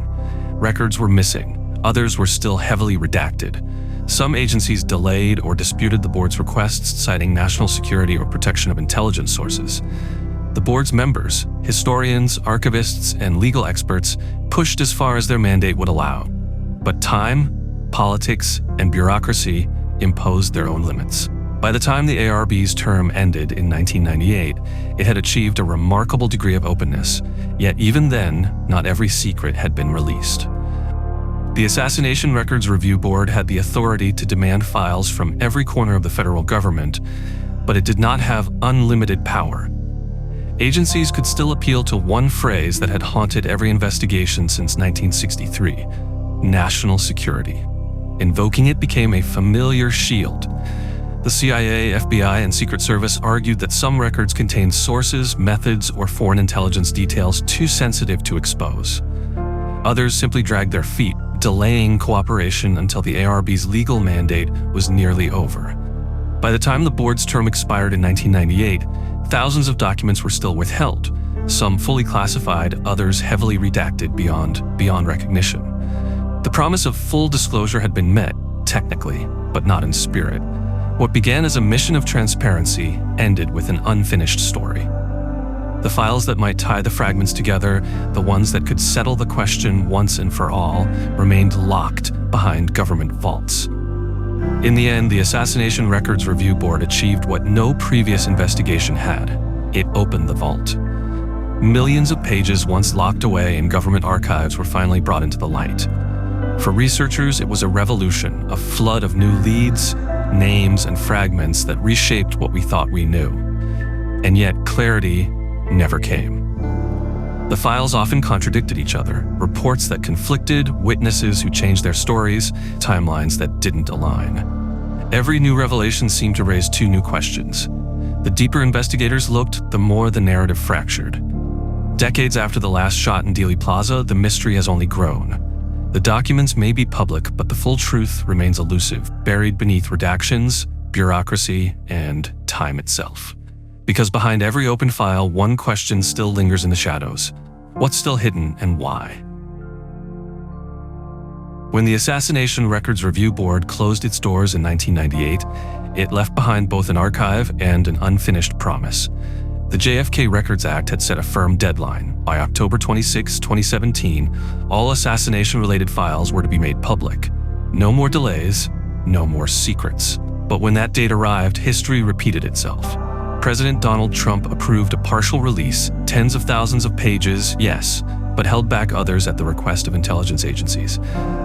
Records were missing. Others were still heavily redacted. Some agencies delayed or disputed the board's requests, citing national security or protection of intelligence sources. The board's members, historians, archivists, and legal experts, pushed as far as their mandate would allow. But time, politics, and bureaucracy imposed their own limits. By the time the ARB's term ended in 1998, it had achieved a remarkable degree of openness, yet even then, not every secret had been released. The Assassination Records Review Board had the authority to demand files from every corner of the federal government, but it did not have unlimited power. Agencies could still appeal to one phrase that had haunted every investigation since 1963: national security. Invoking it became a familiar shield. The CIA, FBI, and Secret Service argued that some records contained sources, methods, or foreign intelligence details too sensitive to expose. Others simply dragged their feet, delaying cooperation until the ARB's legal mandate was nearly over. By the time the board's term expired in 1998, thousands of documents were still withheld, some fully classified, others heavily redacted beyond recognition. The promise of full disclosure had been met, technically, but not in spirit. What began as a mission of transparency ended with an unfinished story. The files that might tie the fragments together, the ones that could settle the question once and for all, remained locked behind government vaults. In the end, the Assassination Records Review Board achieved what no previous investigation had. It opened the vault. Millions of pages once locked away in government archives were finally brought into the light. For researchers, it was a revolution, a flood of new leads, names, and fragments that reshaped what we thought we knew. And yet, clarity never came. The files often contradicted each other, reports that conflicted, witnesses who changed their stories, timelines that didn't align. Every new revelation seemed to raise two new questions. The deeper investigators looked, the more the narrative fractured. Decades after the last shot in Dealey Plaza, the mystery has only grown. The documents may be public, but the full truth remains elusive, buried beneath redactions, bureaucracy, and time itself. Because behind every open file, one question still lingers in the shadows. What's still hidden and why? When the Assassination Records Review Board closed its doors in 1998, it left behind both an archive and an unfinished promise. The JFK Records Act had set a firm deadline. By October 26, 2017, all assassination-related files were to be made public. No more delays, no more secrets. But when that date arrived, history repeated itself. President Donald Trump approved a partial release, tens of thousands of pages, yes, but held back others at the request of intelligence agencies.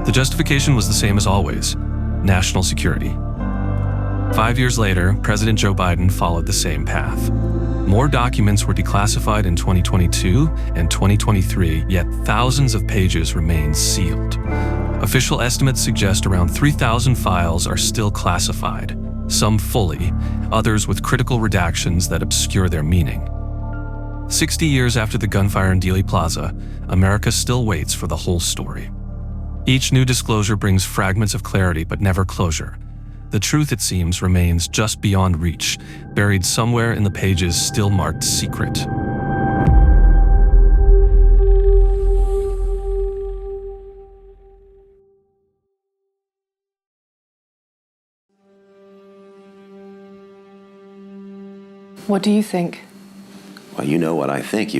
The justification was the same as always: national security. 5 years later, President Joe Biden followed the same path. More documents were declassified in 2022 and 2023, yet thousands of pages remain sealed. Official estimates suggest around 3,000 files are still classified, some fully, others with critical redactions that obscure their meaning. 60 years after the gunfire in Dealey Plaza, America still waits for the whole story. Each new disclosure brings fragments of clarity but never closure. The truth, it seems, remains just beyond reach, buried somewhere in the pages still marked secret. What do you think? Well, you know what I think.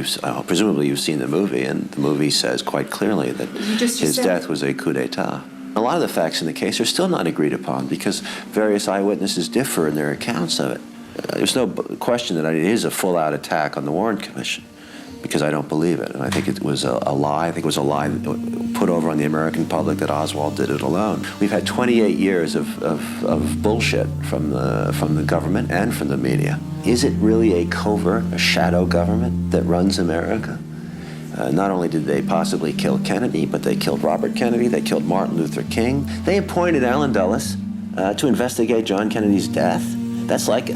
Presumably you've seen the movie, and the movie says quite clearly that his death was a coup d'etat. A lot of the facts in the case are still not agreed upon because various eyewitnesses differ in their accounts of it. There's no question that it is a full-out attack on the Warren Commission, because I don't believe it. And I think it was a lie. I think it was a lie put over on the American public that Oswald did it alone. We've had 28 years of bullshit from the government and from the media. Is it really a covert, a shadow government that runs America? Not only did they possibly kill Kennedy, but they killed Robert Kennedy, they killed Martin Luther King. They appointed Alan Dulles to investigate John Kennedy's death. That's like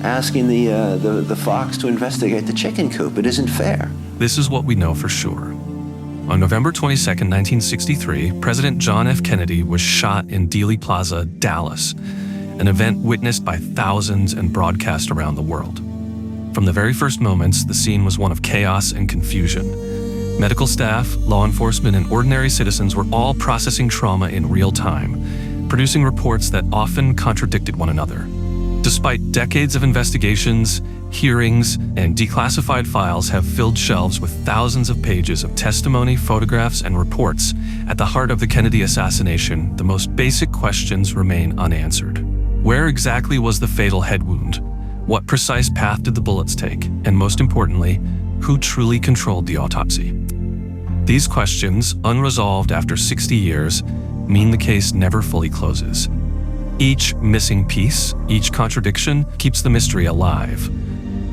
asking the fox to investigate the chicken coop. It isn't fair. This is what we know for sure. On November 22, 1963, President John F. Kennedy was shot in Dealey Plaza, Dallas, an event witnessed by thousands and broadcast around the world. From the very first moments, the scene was one of chaos and confusion. Medical staff, law enforcement, and ordinary citizens were all processing trauma in real time, producing reports that often contradicted one another. Despite decades of investigations, hearings, and declassified files have filled shelves with thousands of pages of testimony, photographs, and reports, at the heart of the Kennedy assassination, the most basic questions remain unanswered. Where exactly was the fatal head wound? What precise path did the bullets take? And most importantly, who truly controlled the autopsy? These questions, unresolved after 60 years, mean the case never fully closes. Each missing piece, each contradiction, keeps the mystery alive,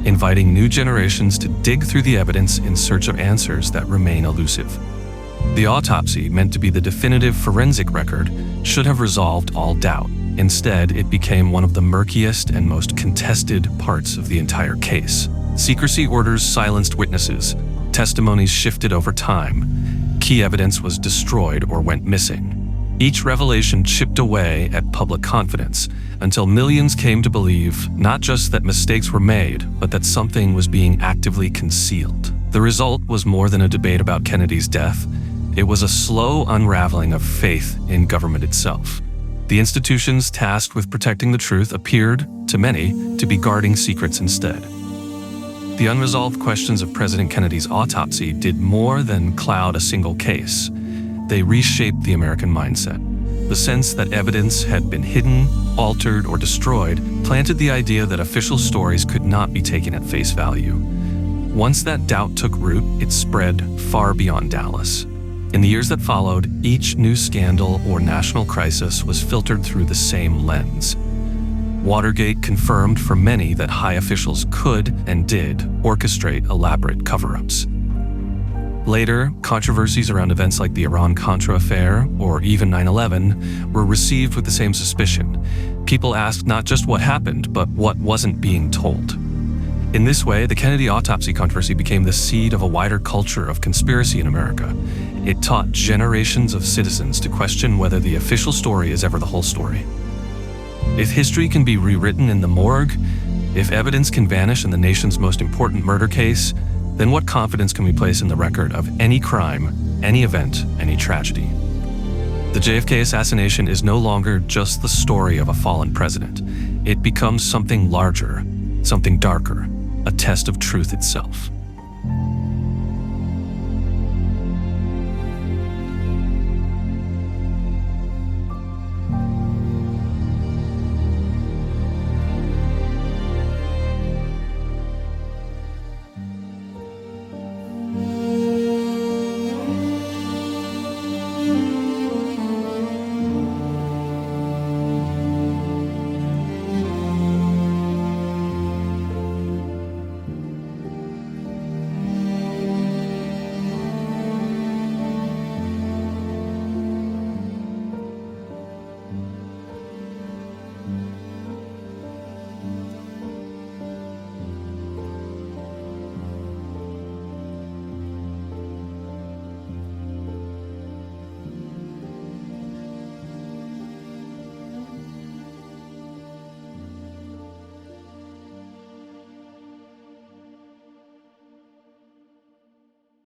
inviting new generations to dig through the evidence in search of answers that remain elusive. The autopsy, meant to be the definitive forensic record, should have resolved all doubt. Instead, it became one of the murkiest and most contested parts of the entire case. Secrecy orders silenced witnesses, testimonies shifted over time, key evidence was destroyed or went missing. Each revelation chipped away at public confidence until millions came to believe not just that mistakes were made, but that something was being actively concealed. The result was more than a debate about Kennedy's death. It was a slow unraveling of faith in government itself. The institutions tasked with protecting the truth appeared, to many, to be guarding secrets instead. The unresolved questions of President Kennedy's autopsy did more than cloud a single case. They reshaped the American mindset. The sense that evidence had been hidden, altered, or destroyed planted the idea that official stories could not be taken at face value. Once that doubt took root, it spread far beyond Dallas. In the years that followed, each new scandal or national crisis was filtered through the same lens. Watergate confirmed for many that high officials could and did orchestrate elaborate cover-ups. Later, controversies around events like the Iran-Contra affair or even 9/11 were received with the same suspicion. People asked not just what happened, but what wasn't being told. In this way, the Kennedy autopsy controversy became the seed of a wider culture of conspiracy in America. It taught generations of citizens to question whether the official story is ever the whole story. If history can be rewritten in the morgue, if evidence can vanish in the nation's most important murder case, then what confidence can we place in the record of any crime, any event, any tragedy? The JFK assassination is no longer just the story of a fallen president. It becomes something larger, something darker, a test of truth itself.